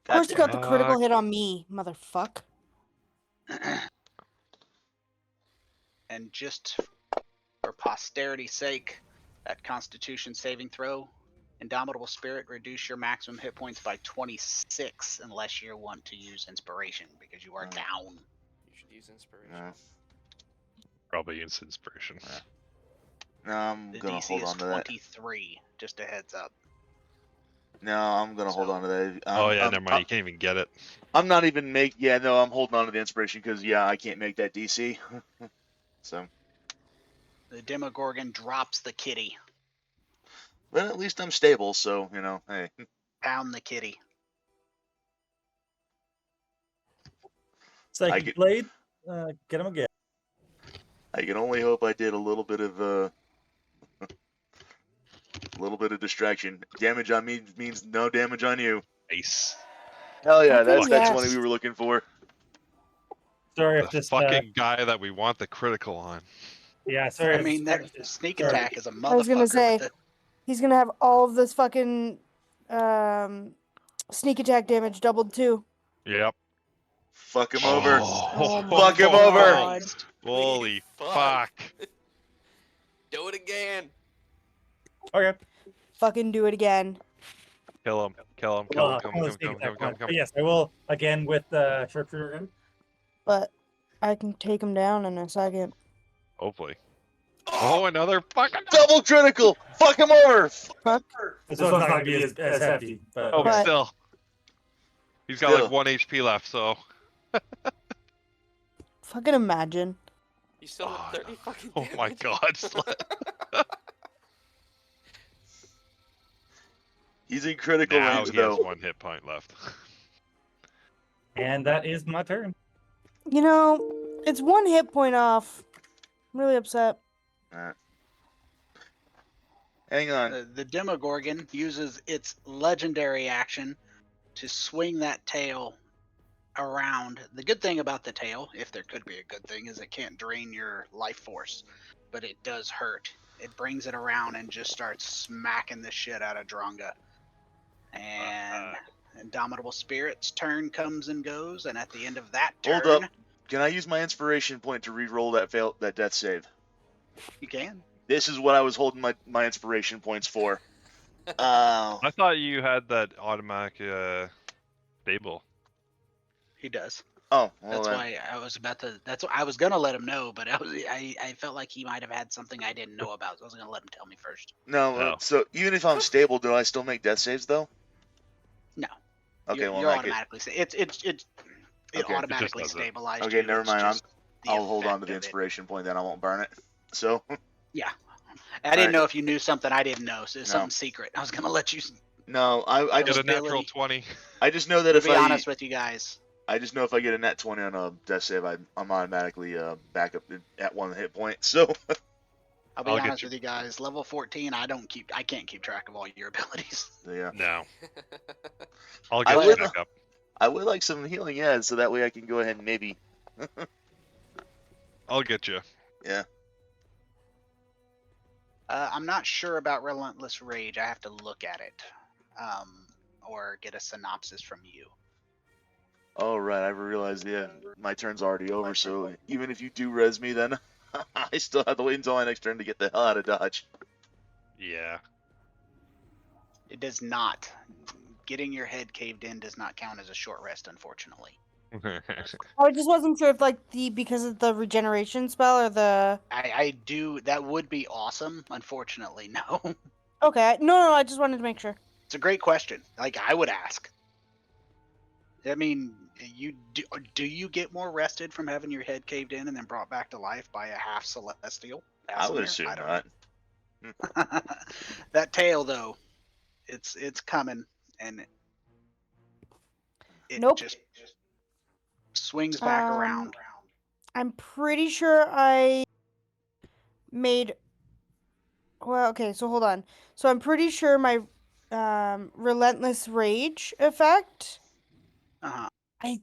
Of course, you got the critical Fuck. hit on me, motherfuck. And just for posterity's sake, that Constitution saving throw, Indomitable Spirit, reduce your maximum hit points by 26 unless you want to use Inspiration because you are Oh. down. You should use inspiration. No, Probably use inspiration. no I'm The going to DC hold is on to that. 23, just a heads up. No, I'm going to hold So- on to that. Oh yeah, never mind. You can't even get it. I'm not even Yeah, no, I'm holding on to the inspiration because, yeah, I can't make that DC. So, The Demogorgon drops the kitty. but at least I'm stable, so, hey. Pound the kitty. Psychic get- blade. Get him again. I can only hope I did a little bit of distraction. Damage on me means no damage on you. Nice. Hell yeah, Fucking that's yes. 20 we were looking for. Sorry if The this. fucking guy that we want the critical on. Yeah, sorry. I if- mean, that if- sneak sorry. attack is a motherfucker. I was gonna say- with the- He's gonna have all of this fucking sneak attack damage doubled too. Yep. Fuck him over. Oh my Fuck him over. God. Holy Fuck. fuck. Do it again. Okay. Fucking do it again. Kill him. Kill him. Kill him. Well, Kill I'm gonna him. sneak Kill him. attack Kill him. once. Kill But him. yes, I will again with sharpshooter again. But I can take him down in a second. Hopefully. Oh, another fucking. Double critical. Fuck him over. Fuck. This one's not gonna be as hefty, but Oh, okay. but still. He's got Still. like 1 HP left, so. Fucking imagine. You still have Oh, 30 fucking Oh my damage. god. He's in critical Now range, he has though. 1 hit point left. And that is my turn. You know, it's 1 hit point off. I'm really upset. Hang on. The Demogorgon uses its legendary action to swing that tail around. The good thing about the tail, if there could be a good thing, is it can't drain your life force, but it does hurt. It brings it around and just starts smacking the shit out of Dronga. And Indomitable Spirit's turn comes and goes, and at the end of that turn, Hold up. Can I use my inspiration point to re-roll that death save? you can. This is what I was holding my inspiration points for. I thought you had that automatic stable. He does. Oh, well That's then. why I was about to. That's what I was gonna let him know, but I felt like he might have had something I didn't know about. So I was gonna let him tell me first. No, No. so even if I'm stable, do I still make death saves though? No. Okay, you're, well, you're in that case- automatically. It Okay. automatically does it. stabilized Okay, you. never It's mind. just the I'll hold on to effect the of it. inspiration point, then I won't burn it. So, Yeah. I didn't Alright. know if you knew something I didn't know. So it's No. something secret. I was gonna let you. no, I Get just a natural ability. 20. I just know that To if be honest with you guys, I just know if I get a net 20 on a death save, I'm automatically back up at 1 hit point. So, I'll be I'll get honest you. with you guys. Level 14, I can't keep track of all your abilities. yeah. No. I'll I get you would- back up. I would like some healing, yeah, so that way I can go ahead and maybe. I'll get you. Yeah. I'm not sure about Relentless Rage. I have to look at it, or get a synopsis from you. Oh, right, I realized, yeah, my turn's already over, so even if you do res me, then I still have to wait until my next turn to get the hell out of Dodge. Yeah. It does not. Getting your head caved in does not count as a short rest, unfortunately. I just wasn't sure if like because of the regeneration spell or the. I do. That would be awesome. Unfortunately, no. Okay, no, I just wanted to make sure. It's a great question. Like I would ask. I mean, do you get more rested from having your head caved in and then brought back to life by a half celestial? I would Asimir? assume don't not. know. That tail though, it's coming and it Nope. just swings back around. I'm pretty sure I made. Well, okay, so hold on. So I'm pretty sure my relentless rage effect. Uh-huh. I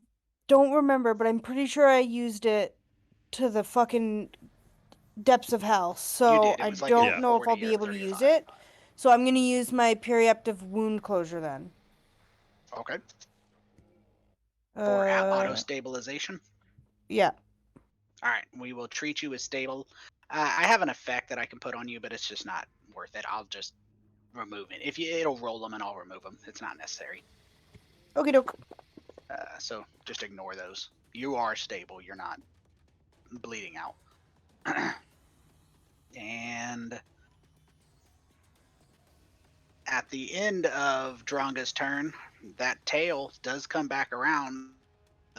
don't remember, but I'm pretty sure I used it to the fucking depths of hell. So did. It I was like a don't know if 40 I'll be or able to use 35. it. So I'm gonna use my periaptive wound closure then. Okay. For auto Uh, stabilization. yeah. All right, we will treat you as stable. I have an effect that I can put on you, but it's just not worth it. I'll just remove it. It'll roll them and I'll remove them. It's not necessary. Okay, doke. So just ignore those. You are stable. You're not bleeding out. And at the end of Dronga's turn, that tail does come back around.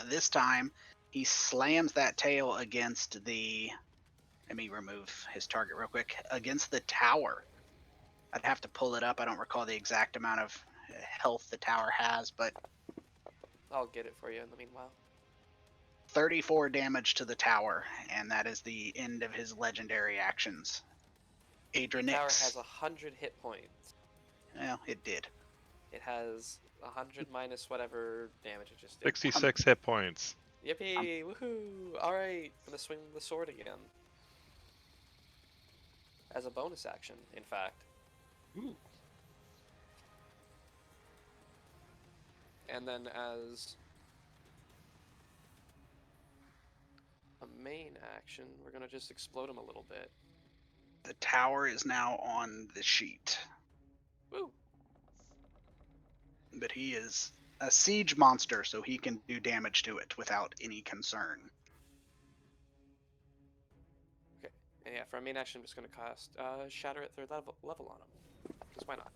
This time, he slams that tail against the. Let me remove his target real quick. Against the tower. I'd have to pull it up. I don't recall the exact amount of health the tower has, but I'll get it for you in the meanwhile. 34 damage to the tower, and that is the end of his legendary actions. The tower Adranix. has 100 hit points. Well, it did. It has 100 minus whatever damage it just did. 66 hit points. Yippee! Woohoo! Alright, gonna swing the sword again. As a bonus action, in fact. Ooh. And then as a main action, we're gonna just explode him a little bit. The tower is now on the sheet, Woo! but he is a siege monster, so he can do damage to it without any concern. Okay, and yeah, for a main action, I'm just gonna cast Shatter at third level on him. Because why not?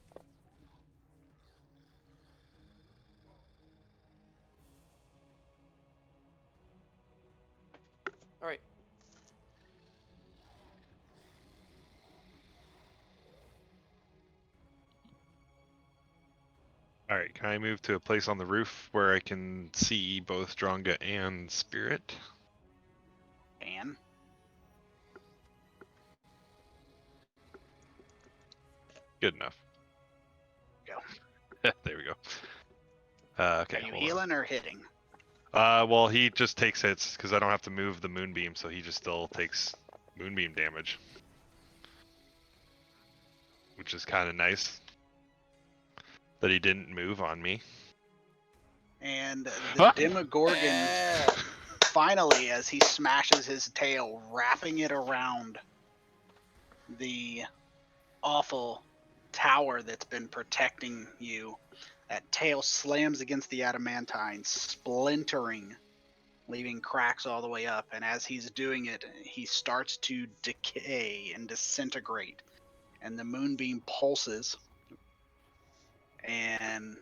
Alright. Alright, can I move to a place on the roof where I can see both Dronga and Spirit? And Good enough. Go. There we go. Okay. Are you hold healing or hitting? Well, he just takes hits because I don't have to move the moonbeam, so he just still takes moonbeam damage, which is kind of nice that he didn't move on me. And the Ah! Demogorgon, Yeah. finally, as he smashes his tail, wrapping it around the awful tower that's been protecting you, that tail slams against the adamantine, splintering, leaving cracks all the way up. And as he's doing it, he starts to decay and disintegrate. And the moonbeam pulses, and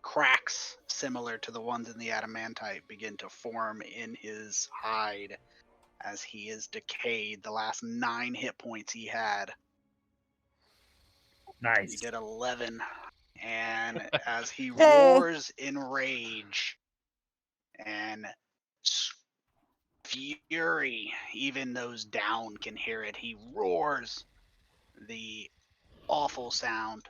cracks similar to the ones in the adamantite begin to form in his hide as he is decayed. The last 9 hit points he had, he Nice. did 11. And as he Hey. roars in rage and fury, even those down can hear it. He roars the awful sound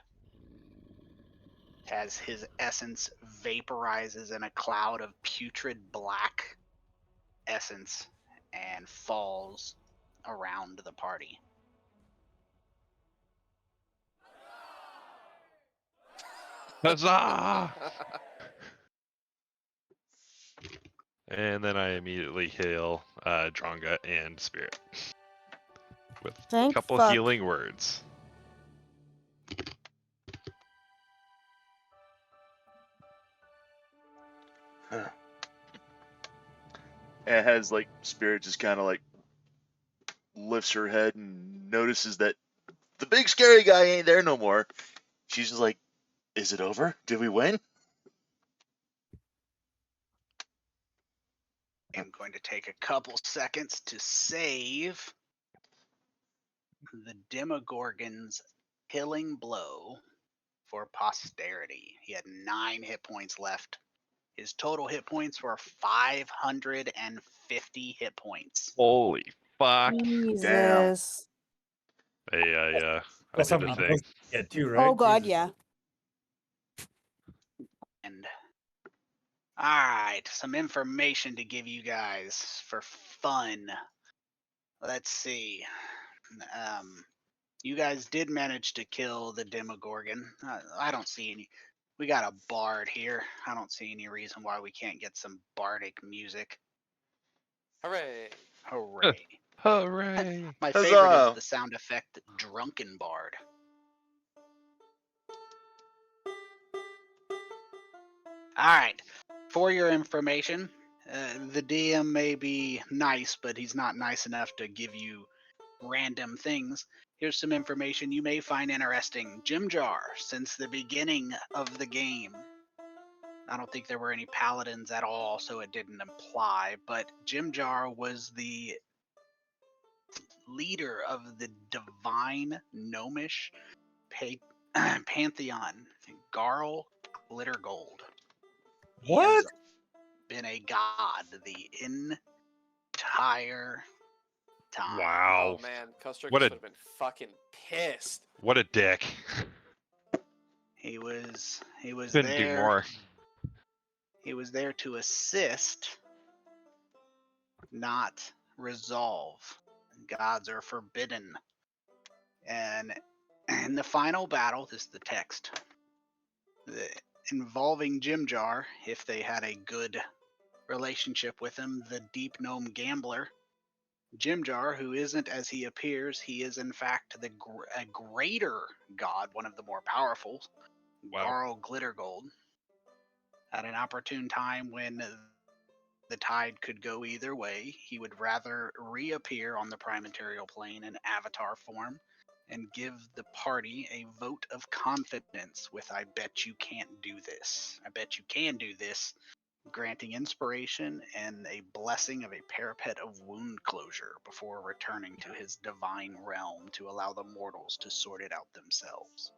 as his essence vaporizes in a cloud of putrid black essence and falls around the party. Huzzah! And then I immediately heal Dronga and Spirit with a Thank couple fuck. healing words. And it has like Spirit just kind of like lifts her head and notices that the big scary guy ain't there no more. She's just like, "Is it over? Did we win?" I'm going to take a couple seconds to save the Demogorgon's killing blow for posterity. He had 9 hit points left. His total hit points were 550 hit points. Holy fuck! Damn. Jesus. Hey, I That's did a something thing. you get too, right? Oh god, Jesus. yeah. And all right, some information to give you guys for fun. Let's see. You guys did manage to kill the Demogorgon. I don't see any. We got a bard here. I don't see any reason why we can't get some bardic music. Hooray. Hooray. Hooray! My favorite is Huzzah! the sound effect Drunken Bard. All right. For your information, the DM may be nice, but he's not nice enough to give you random things. Here's some information you may find interesting. Jim Jar, since the beginning of the game, I don't think there were any paladins at all, so it didn't apply, but Jim Jar was the leader of the divine gnomish pantheon, Garl Glittergold. He has What? been a god the entire time. Wow! Oh man, Costricus What a would have been fucking pissed. what a dick! He was Couldn't do there. more. He was there to assist, not resolve. Gods are forbidden. And in the final battle, this is the text. Involving Jim Jar, if they had a good relationship with him, the deep gnome gambler. Jim Jar, who isn't as he appears, he is in fact a greater god, one of the more powerful, Wow. Garl Glittergold. At an opportune time when the tide could go either way, he would rather reappear on the prime material plane in avatar form and give the party a vote of confidence with "I bet you can't do this. I bet you can do this," granting inspiration and a blessing of a parapet of wound closure before returning to his divine realm to allow the mortals to sort it out themselves.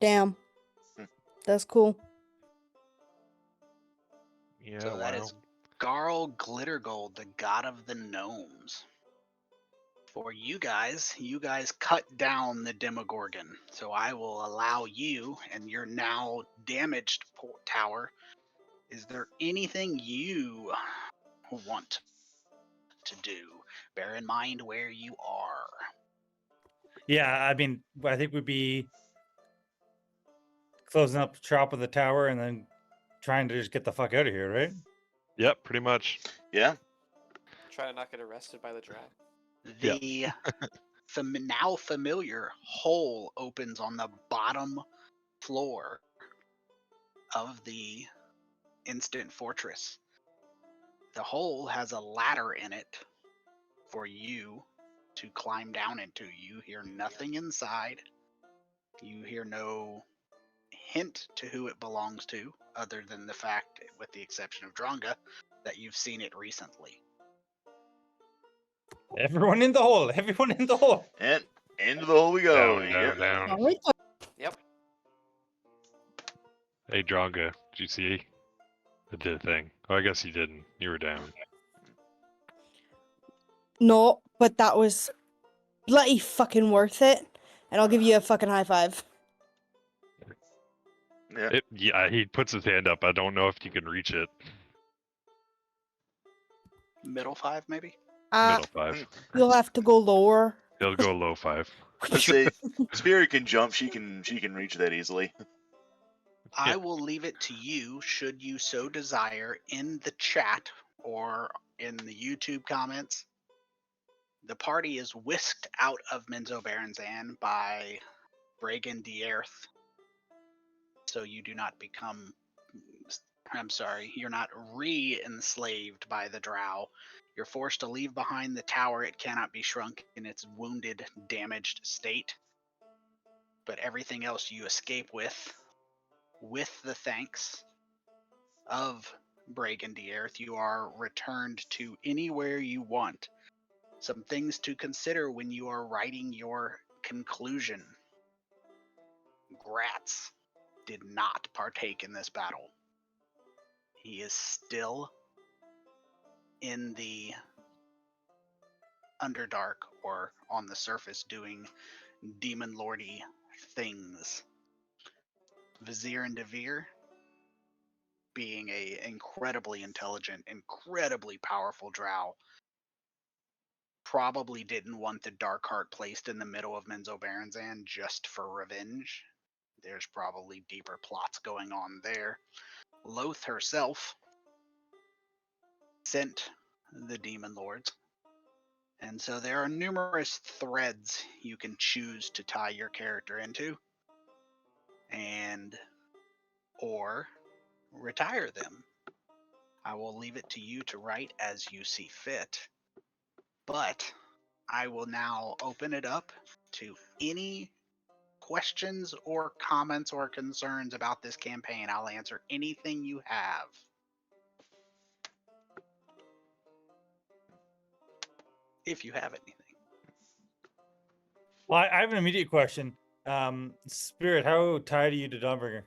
Damn. Hmm. That's cool. Yeah, So that wow. is Garl Glittergold, the god of the gnomes. For you guys cut down the Demogorgon. So I will allow you and your now damaged tower. Is there anything you want to do? Bear in mind where you are. Yeah, I mean, I think we'd be closing up shop of the tower and then trying to just get the fuck out of here, right? Yep, pretty much. Yeah. Try to not get arrested by the drow. The now familiar hole opens on the bottom floor of the instant fortress. The hole has a ladder in it for you to climb down into. You hear nothing inside. You hear no hint to who it belongs to, other than the fact, with the exception of Dronga, that you've seen it recently. Everyone in the hole. Everyone in the hole. And into the hole we go. Down, Yep. down, down. Alright, Yep. Hey, Dronga, did you see? It did a thing. Oh, I guess you didn't. You were down. no, but that was bloody fucking worth it. And I'll give you a fucking high five. Yeah. Yeah, he puts his hand up. I don't know if you can reach it. Middle five, maybe? Middle five. You'll have to go lower. He'll go low five. Let's say Spirit can jump. She can reach that easily. I will leave it to you, should you so desire, in the chat or in the YouTube comments. The party is whisked out of Menzo Baranzan by Bragan Dierth, so you do not become. I'm sorry, you're not re-enslaved by the drow. You're forced to leave behind the tower. It cannot be shrunk in its wounded, damaged state. But everything else you escape with the thanks of Bragan Dierth, you are returned to anywhere you want. Some things to consider when you are writing your conclusion. Gratz did not partake in this battle. He is still in the Underdark, or on the surface, doing demon lordy things. Vizier and Devere, being a incredibly intelligent, incredibly powerful drow, probably didn't want the Dark Heart placed in the middle of Menzo Baranzan just for revenge. There's probably deeper plots going on there. Loth herself sent the Demon Lords. And so there are numerous threads you can choose to tie your character into, and or retire them. I will leave it to you to write as you see fit. But I will now open it up to any questions or comments or concerns about this campaign. I'll answer anything you have. If you have anything. Well, I have an immediate question. Spirit, how tied are you to Dawnbringer?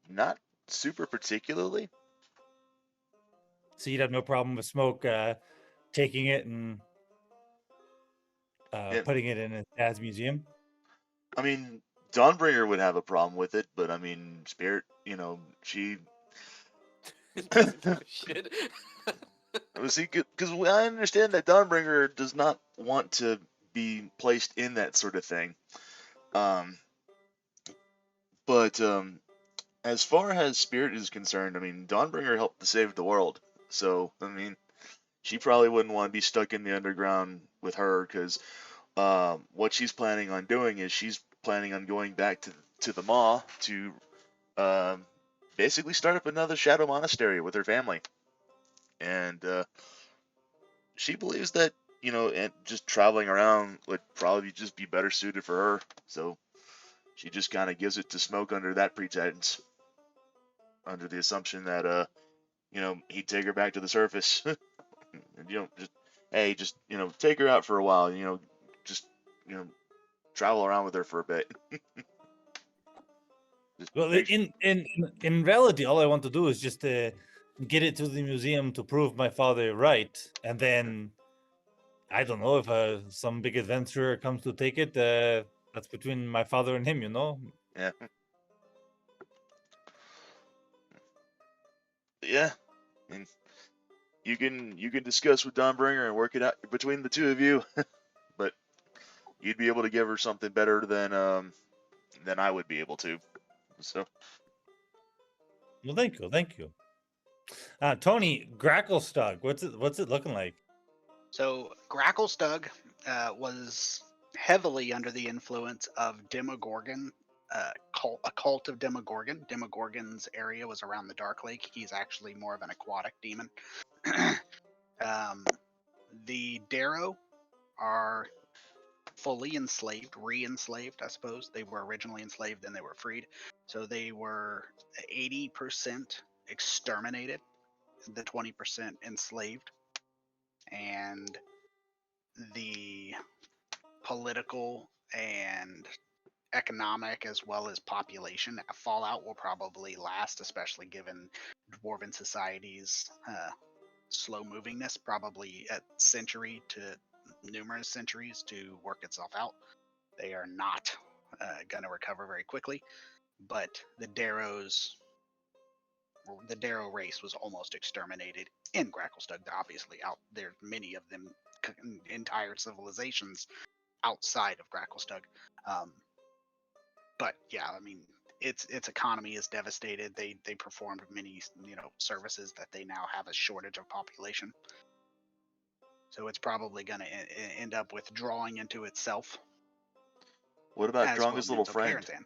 Not super particularly. So you'd have no problem with Smoke taking it and Yeah. putting it in a dad's museum? I mean, Dawnbringer would have a problem with it, but I mean, Spirit, she. Doesn't give a shit. See, because I understand that Dawnbringer does not want to be placed in that sort of thing. But as far as Spirit is concerned, I mean, Dawnbringer helped to save the world. So, I mean, she probably wouldn't want to be stuck in the underground with her, because what she's planning on doing is she's planning on going back to the Maw to basically start up another shadow monastery with her family. And she believes that, and just traveling around would probably just be better suited for her. So she just kind of gives it to Smoke under that pretense, under the assumption that, he'd take her back to the surface. And, just take her out for a while, just, travel around with her for a bit. Well, in reality, all I want to do is just get it to the museum to prove my father right, and then I don't know if some big adventurer comes to take it. That's between my father and him, you know. Yeah. Yeah. And you can discuss with Dawnbringer and work it out between the two of you. But you'd be able to give her something better than I would be able to. So Well, thank you. Tony, Gracklestug, what's it looking like? So Gracklestug was heavily under the influence of Demogorgon, a cult of Demogorgon. Demogorgon's area was around the Dark Lake. He's actually more of an aquatic demon. The Darrow are fully enslaved, re-enslaved, I suppose. They were originally enslaved, then they were freed. So they were 80% exterminated, the 20% enslaved, and the political and economic as well as population fallout will probably last, especially given dwarven society's slow movingness, probably a century to numerous centuries to work itself out. They are not going to recover very quickly, but the Darrow race was almost exterminated in Gracklestug. Obviously, out there, many of them, entire civilizations outside of Gracklestug. But yeah, I mean, its economy is devastated. They performed many services that they now have a shortage of population. So it's probably going to end up withdrawing into itself. what about As Dronga's will little Mental friend?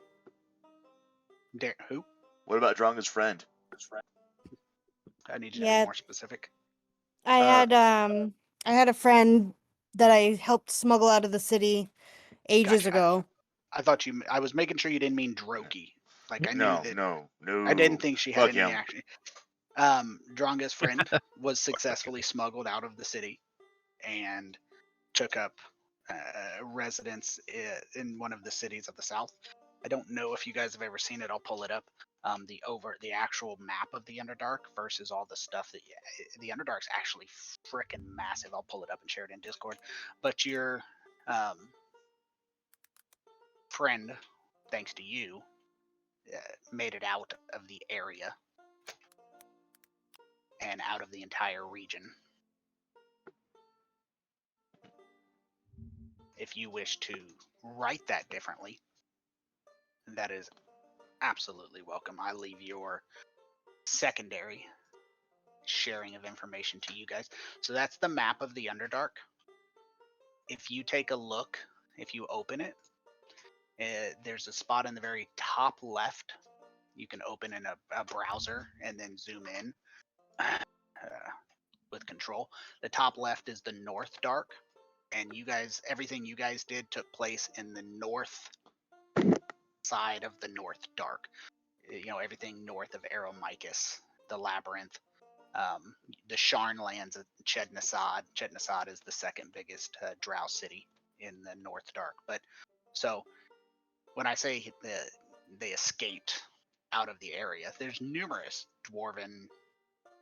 Karazhan. Who? What about Dronga's friend? I need you to Yeah. be more specific. I had a friend that I helped smuggle out of the city ages Gotcha. ago. I thought you. I was making sure you didn't mean Droki. Like I knew No, that. no. I didn't think she had Fuck any him. action. Dronga's friend was successfully smuggled out of the city and took up residence in one of the cities of the south. I don't know if you guys have ever seen it. I'll pull it up. The actual map of the Underdark versus all the stuff that the Underdark's actually freaking massive. I'll pull it up and share it in Discord. But your friend, thanks to you, made it out of the area and out of the entire region. If you wish to write that differently, that is absolutely welcome. I leave your secondary sharing of information to you guys. So that's the map of the Underdark. If you take a look, if you open it, there's a spot in the very top left. You can open in a browser and then zoom in with control. The top left is the North Dark, and everything you guys did took place in the north side of the North Dark. Everything north of Aromicus, the Labyrinth, the Sharn lands of Chednasad. Chednasad is the second biggest drow city in the North Dark. But so when I say they escaped out of the area, there's numerous dwarven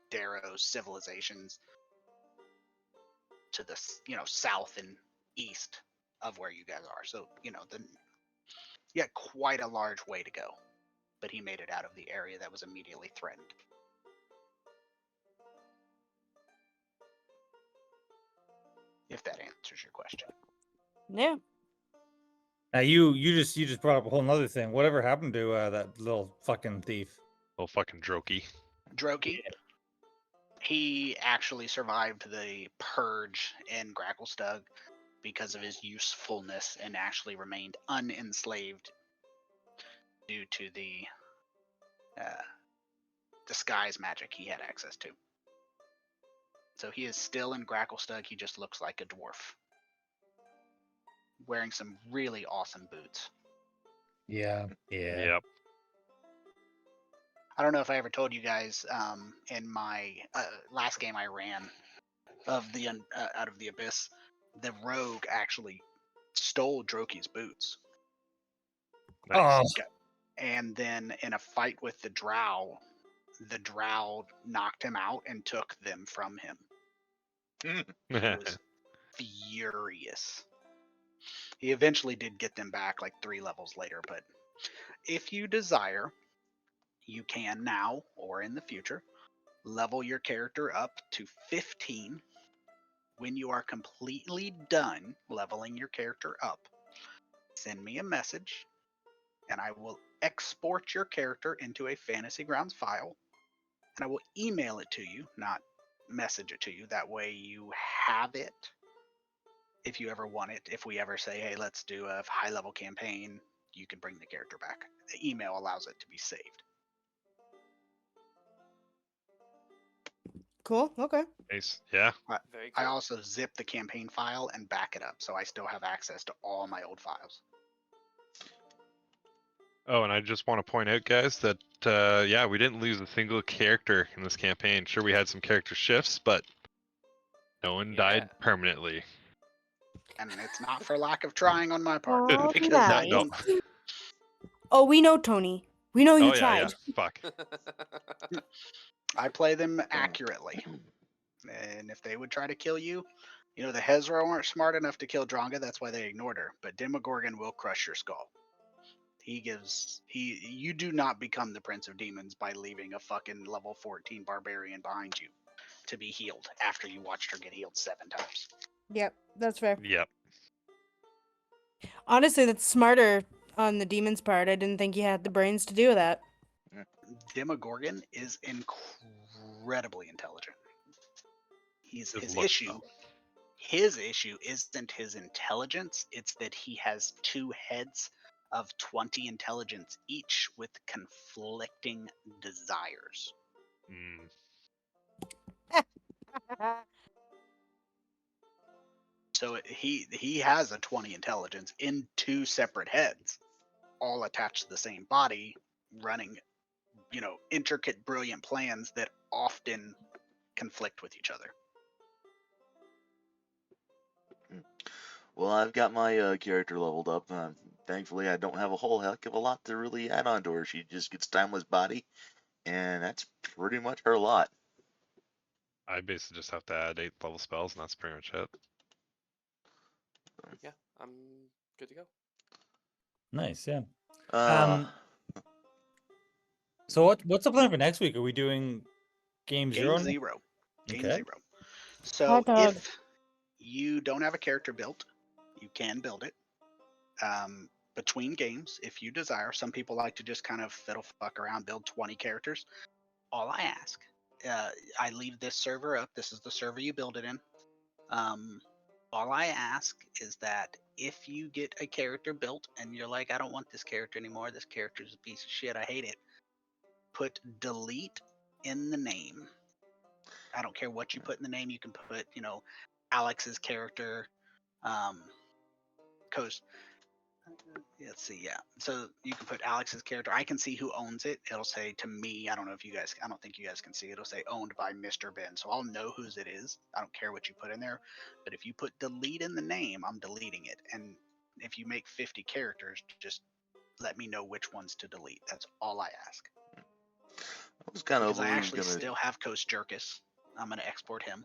Darrow civilizations to the south and east of where you guys are. So quite a large way to go. But he made it out of the area that was immediately threatened. If that answers your question. Yeah. Now you just brought up a whole nother thing. Whatever happened to that little fucking thief? Oh, fucking Droki. Droki, he actually survived the purge in Gracklestug because of his usefulness and actually remained unenslaved due to the disguise magic he had access to. So he is still in Gracklestug. He just looks like a dwarf, wearing some really awesome boots. Yeah. Yep. I don't know if I ever told you guys in my last game I ran of the out of the abyss, the rogue actually stole Droki's boots. Oh, And then in a fight with the drow knocked him out and took them from him. furious. He eventually did get them back like 3 levels later, but if you desire, you can now or in the future level your character up to 15. When you are completely done leveling your character up, send me a message and I will export your character into a Fantasy Grounds file and I will email it to you, not message it to you. That way you have it if you ever want it. If we ever say, hey, let's do a high level campaign, you can bring the character back. The email allows it to be saved. Cool. Okay. Nice. Yeah. Very I cool. also zip the campaign file and back it up, so I still have access to all my old files. Oh, and I just want to point out, guys, that yeah, we didn't lose a single character in this campaign. Sure, we had some character shifts, but no one Yeah. died permanently. And it's not for lack of trying on my part, Oh, because I nice. don't. Oh, we know, Tony. We know you Oh yeah, yeah. tried. Fuck. I play them accurately. And if they would try to kill you, you know, the Hezro aren't smart enough to kill Dronga, that's why they ignored her. But Demogorgon will crush your skull. You do not become the Prince of Demons by leaving a fucking level 14 barbarian behind you to be healed after you watched her get healed 7 times. Yep, that's fair. Yep. Honestly, that's smarter on the demon's part. I didn't think he had the brains to do that. Demogorgon is incredibly intelligent. Just His look issue up. his issue isn't his intelligence, it's that he has 2 heads of 20 intelligence each with conflicting desires. Mm. So he has a 20 intelligence in 2 separate heads, all attached to the same body, running, you know, intricate, brilliant plans that often conflict with each other. Well, I've got my character leveled up. Thankfully, I don't have a whole heck of a lot to really add on to her. She just gets Timeless Body, and that's pretty much her lot. I basically just have to add 8 level spells, and that's pretty much it. Yeah, I'm good to go. Nice, yeah. Uh, So what's the plan for next week? Are we doing game zero? Game 0. Game Okay. 0. So Hot dog. if you don't have a character built, you can build it. Between games, if you desire. Some people like to just kind of fiddle fuck around, build 20 characters. All I ask, I leave this server up. This is the server you build it in. All I ask is that if you get a character built and you're like, I don't want this character anymore, this character's a piece of shit, I hate it, put delete in the name. I don't care what you put in the name. You can put, you know, Alex's character, Coast. Let's see, yeah. So you can put Alex's character. I can see who owns it. It'll say to me, I don't know if you guys, I don't think you guys can see it. It'll say owned by Mr. Ben. So I'll know whose it is. I don't care what you put in there. But if you put delete in the name, I'm deleting it. And if you make 50 characters, just let me know which ones to delete. That's all I ask. I was kind of Because I believe actually gonna still have Coast Jerkus. I'm going to export him.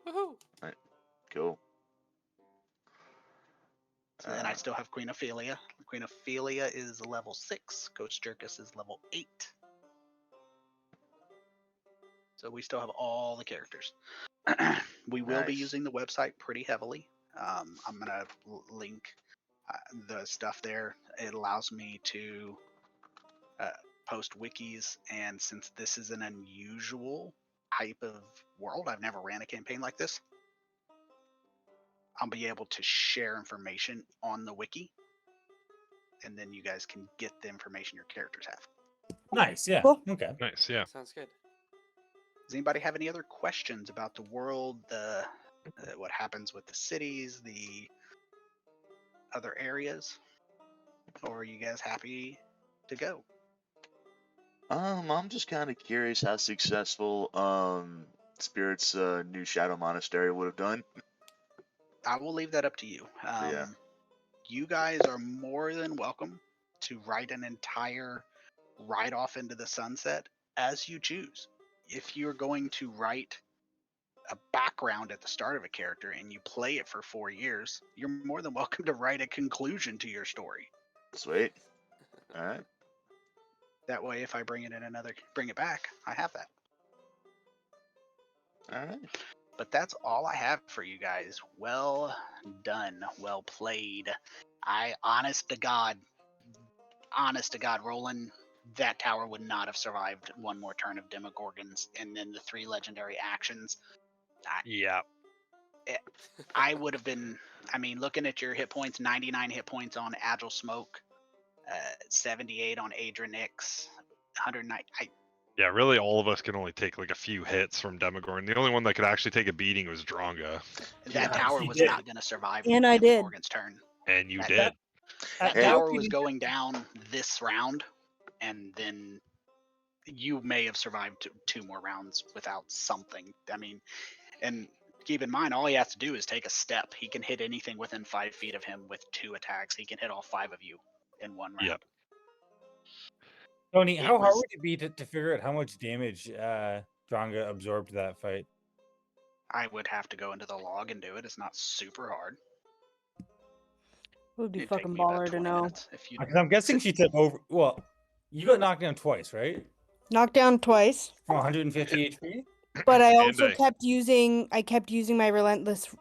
Woohoo! go. So then I still have Queen Ophelia. Queen Ophelia is level 6. Coach Jerkus is level 8. So we still have all the characters. We will be Nice. using the website pretty heavily. I'm going to link the stuff there. It allows me to post wikis. And since this is an unusual type of world, I've never ran a campaign like this. I'll be able to share information on the wiki, and then you guys can get the information your characters have. Nice, yeah. Cool. Okay. Nice. Yeah. Sounds good. Does anybody have any other questions about the world, what happens with the cities, the other areas, or are you guys happy to go? I'm just kind of curious how successful Spirit's new Shadow Monastery would have done. I will leave that up to you. Yeah. You guys are more than welcome to write an entire ride off into the sunset as you choose. If you're going to write a back background at the start of a character and you play it for 4 years, you're more than welcome to write a conclusion to your story. Sweet. All right. That way, if I bring it back, I have that. All right. But that's all I have for you guys. Well done, well played. Honest to God, Roland, that tower would not have survived one more turn of Demogorgons, and then the 3 legendary actions. Yeah. I would have been. I mean, looking at your hit points, 99 hit points on Agile Smoke, 78 on Adranix, 109. Yeah, really, all of us can only take like a few hits from Demogorgon. The only one that could actually take a beating was Dronga, That Yeah, tower he was did. not going to survive And I did. Demogorgon's turn. and you That- did. That Hey. tower was going down this round, and then you may have survived 2 more rounds without something. I mean, and keep in mind, all he has to do is take a step. He can hit anything within 5 feet of him with 2 attacks. He can hit all 5 of you in 1 round. Yep. Tony, It how hard was- would it be to figure out how much damage Dronga absorbed that fight? I would have to go into the log and do it. It's not super hard. It would be It'd take fucking me about baller to 20 know. minutes if you. Because I'm guessing she took over. Well, you got knocked down twice, right? Knocked down twice, From 150 HP. but I And also I- kept using. I kept using my relentless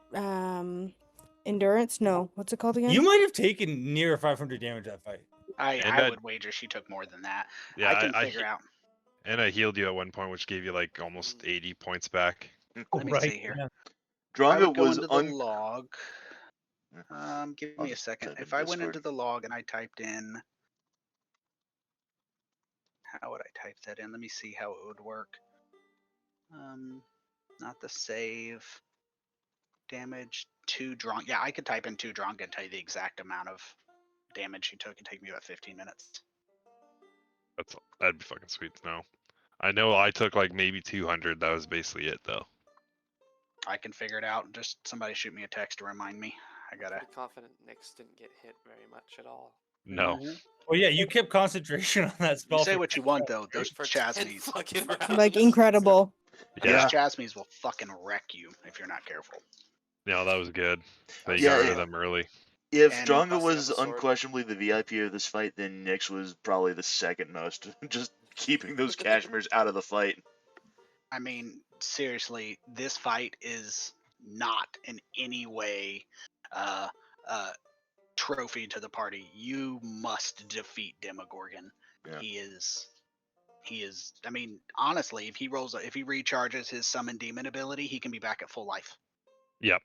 endurance. No, what's it called again? You might have taken near 500 damage that fight. I I- would wager she took more than that. Yeah, I can figure out. And I healed you at one point, which gave you like almost 80 points back. Let me see here. Yeah. I Dronga would go was into the log. Give I'll me a just second. type in If I went Discord. into the log and I typed in, how would I type that in? Let me see how it would work. Not the save. Damage 2 Dronga. Yeah, I could type in 2 Dronga and tell you the exact amount of damage she took. It'd take me about 15 minutes. That'd be fucking sweet to know. I know I took like maybe 200. That was basically it though. I can figure it out. Just somebody shoot me a text to remind me. I gotta. Pretty confident Nyx didn't get hit very much at all. No. Mhm. Well, yeah, you kept concentration on that spell. You say for- what you want though. Those For 10 Chasmes. fucking rounds. Like incredible. Yeah. Those Chasmes will fucking wreck you if you're not careful. No, that was good. They Yeah, got rid it- of them early. If And Dronga also was have a sword. unquestionably the VIP of this fight, then Nyx was probably the second most. Just keeping those Cashmeres out of the fight. I mean, seriously, this fight is not in any way trophy to the party. You must defeat Demogorgon. Yeah. He is. I mean, honestly, if he recharges his summon demon ability, he can be back at full life. Yep.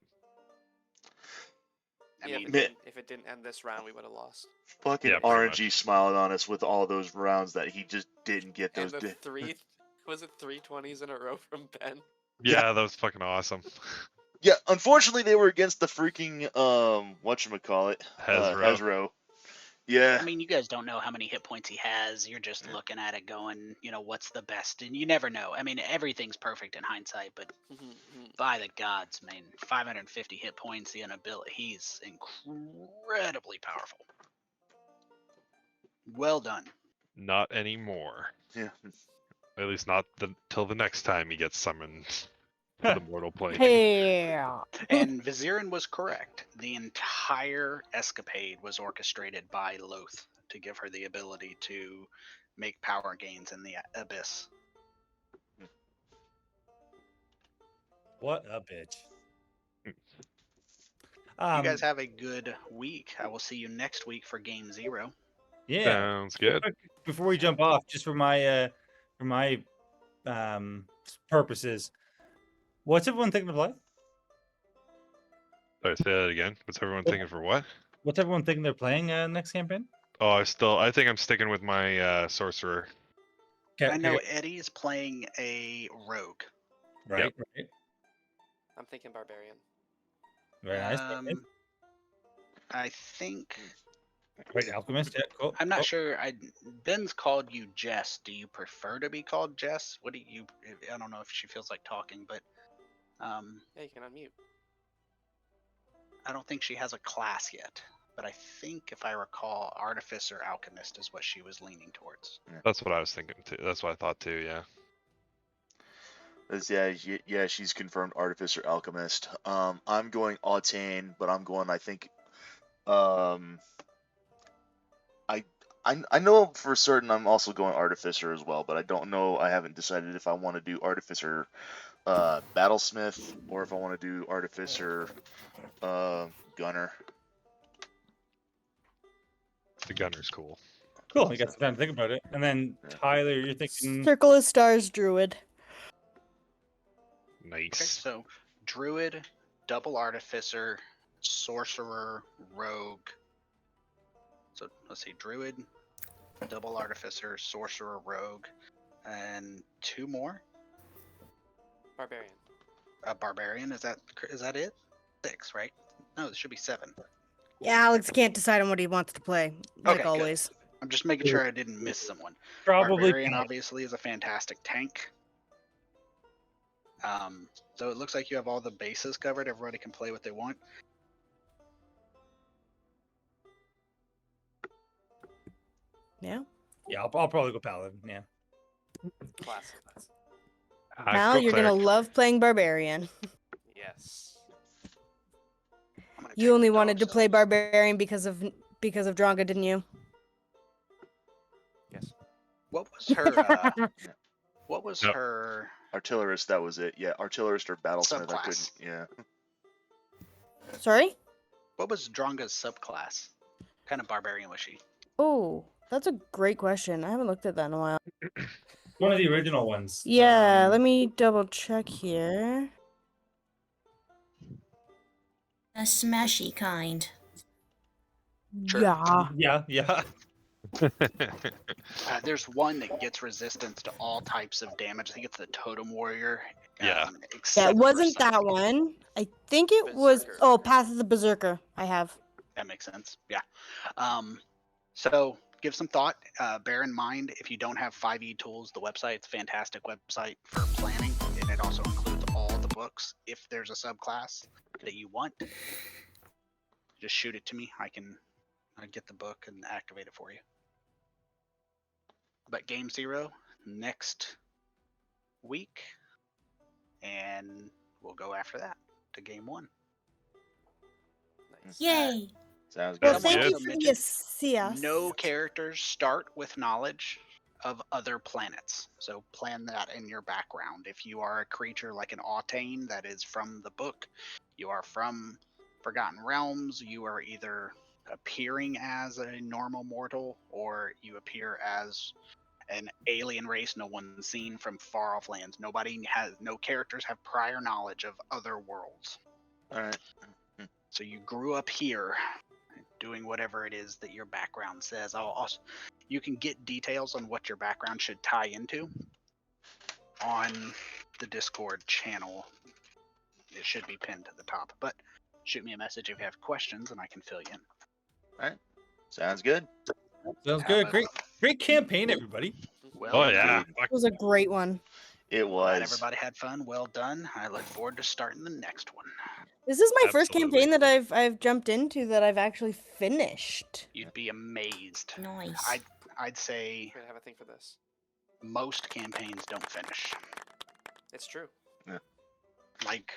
I Yeah, mean, if it didn't end this round, we would have lost. Fucking Yeah, pretty RNG much. smiled on us with all those rounds that he just didn't get And those. the was it 320s in a row from Ben? Yeah, that was fucking awesome. Yeah, unfortunately they were against the freaking whatchamacallit, Hezro. Hezro. Yeah. I mean, you guys don't know how many hit points he has. You're just Yeah. looking at it going, what's the best? And you never know. I mean, everything's perfect in hindsight, but by the gods, man, 550 hit points, the inability, he's incredibly powerful. Well done. Not anymore. Yeah. At least not till the next time he gets summoned to the mortal plane. Yeah. And Vizirin was correct. The entire escapade was orchestrated by Loth to give her the ability to make power gains in the abyss. What a bitch. You guys have a good week. I will see you next week for Game 0. yeah. Sounds good. Before we jump off, just for my purposes, what's everyone thinking to play? Sorry, say that again. What's everyone thinking for what? What's everyone thinking they're playing next campaign? Oh, I think I'm sticking with my sorcerer. I know Eddie is playing a rogue. Right, right. I'm thinking barbarian. Very nice. I think Right, alchemist. Yeah, cool. I'm not cool. sure. Ben's called you Jess. Do you prefer to be called Jess? What do you? I don't know if she feels like talking, but Yeah, you can unmute. I don't think she has a class yet. But I think, if I recall, Artificer Alchemist is what she was leaning towards. That's what I was thinking too. That's what I thought too. Yeah. Yeah, she's confirmed Artificer Alchemist. I'm going Autain, but I'm going, I think, I I know for certain I'm also going Artificer as well, but I don't know. I haven't decided if I want to do Artificer Battlesmith or if I want to do Artificer Gunner. The gunner's cool. Cool. You got some time to think about it. And then Yeah. Tyler, you're thinking. Circle of Stars Druid. Okay, Nice. so Druid, Double Artificer, Sorcerer, Rogue. So let's see, Druid, Double Artificer, Sorcerer, Rogue, and 2 more. Barbarian. A Barbarian. Is that it? 6, right? No, it should be 7. Yeah, Alex can't decide on what he wants to play, like Okay, good. always. I'm just making sure I didn't miss someone. Probably. Barbarian obviously is a fantastic tank. So it looks like you have all the bases covered. Everybody can play what they want. Yeah. Yeah, I'll probably go Paladin. Yeah. Classic. Mal, Go you're gonna cleric. love playing Barbarian. Yes. I'm gonna You check only the wanted to dogs. play Barbarian because of Dronga, didn't you? Yes. What was her? What was No. her Artillerist, that was it. Yeah, Artillerist or Battlesmith. I couldn't. subclass? Yeah. Sorry? What was Dronga's subclass? What kind of barbarian was she? Oh, that's a great question. I haven't looked at that in a while. One of the original ones. Yeah, let me double check here. A smashy kind. Sure. Yeah. Yeah. There's one that gets resistance to all types of damage. I think it's the Totem Warrior. Yeah. Yeah, Except it for wasn't some- that one. I think it was. Berserker. Oh, Path of the Berserker. I have. That makes sense. Yeah. So give some thought. Bear in mind, if you don't have 5e tools, the website's a fantastic website for planning, and it also includes all the books. If there's a subclass that you want, just shoot it to me. I can get the book and activate it for you. But Game 0 next week, and we'll go after that to Game 1. Nice. Yay! Sounds Well, good. Someone thank you also for the mentioned assist. No characters start with knowledge of other planets. So plan that in your background. If you are a creature like an Autain that is from the book, you are from Forgotten Realms, you are either appearing as a normal mortal or you appear as an alien race no one's seen from far off lands. No characters have prior knowledge of other worlds. All right. So you grew up here doing whatever it is that your background says. You can get details on what your background should tie into on the Discord channel. It should be pinned to the top, but shoot me a message if you have questions and I can fill you in. Sounds good. Sounds How good. about- Great campaign, everybody. Well, Oh yeah. indeed. Fuck. It was a great one. It Glad was. everybody had fun. Well done. I look forward to starting the next one. This is my first Absolutely. campaign that I've jumped into that I've actually finished. You'd be amazed. Nice. I'd say We're gonna have a thing for this. most campaigns don't finish. It's true. Like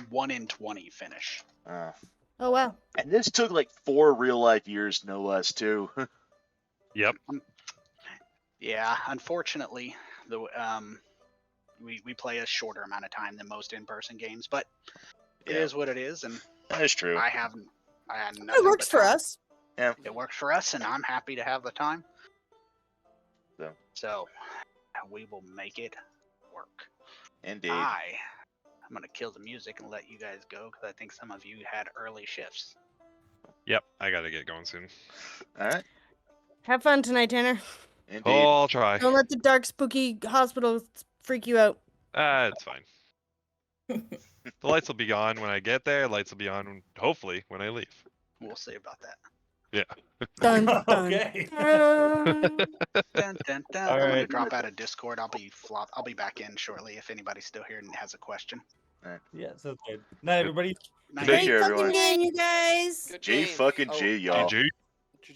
1 in 20 finish. Oh wow. And this took like 4 real life years, no less, too. Yep. Yeah, unfortunately, we play a shorter amount of time than most in-person games, but it Yeah. is what it is, and That is true. I had nothing It works but for time. us. It works for us, and I'm happy to have the time. So. So we will make it work. Indeed. I'm gonna kill the music and let you guys go because I think some of you had early shifts. Yep. I gotta get going soon. All right. Have fun tonight, Tanner. Indeed. Oh, I'll try. Don't let the dark, spooky hospital freak you out. It's fine. The lights will be on when I get there. Lights will be on, hopefully, when I leave. We'll see about that. Dun, dun, Okay. dun. Dun, dun, dun. All I'm gonna right. drop out of Discord. I'll be back in shortly if anybody's still here and has a question. Yeah, sounds good. Night, everybody. Night. Take Great care, fucking everyone. game, you guys. Good G game. fucking Oh, G, y'all. GG.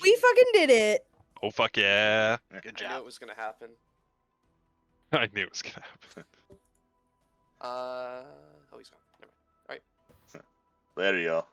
We fucking did it. Oh fuck yeah. Good I knew job. it was gonna happen. I knew it was gonna happen. Oh, he's gone. Never mind. Later, y'all.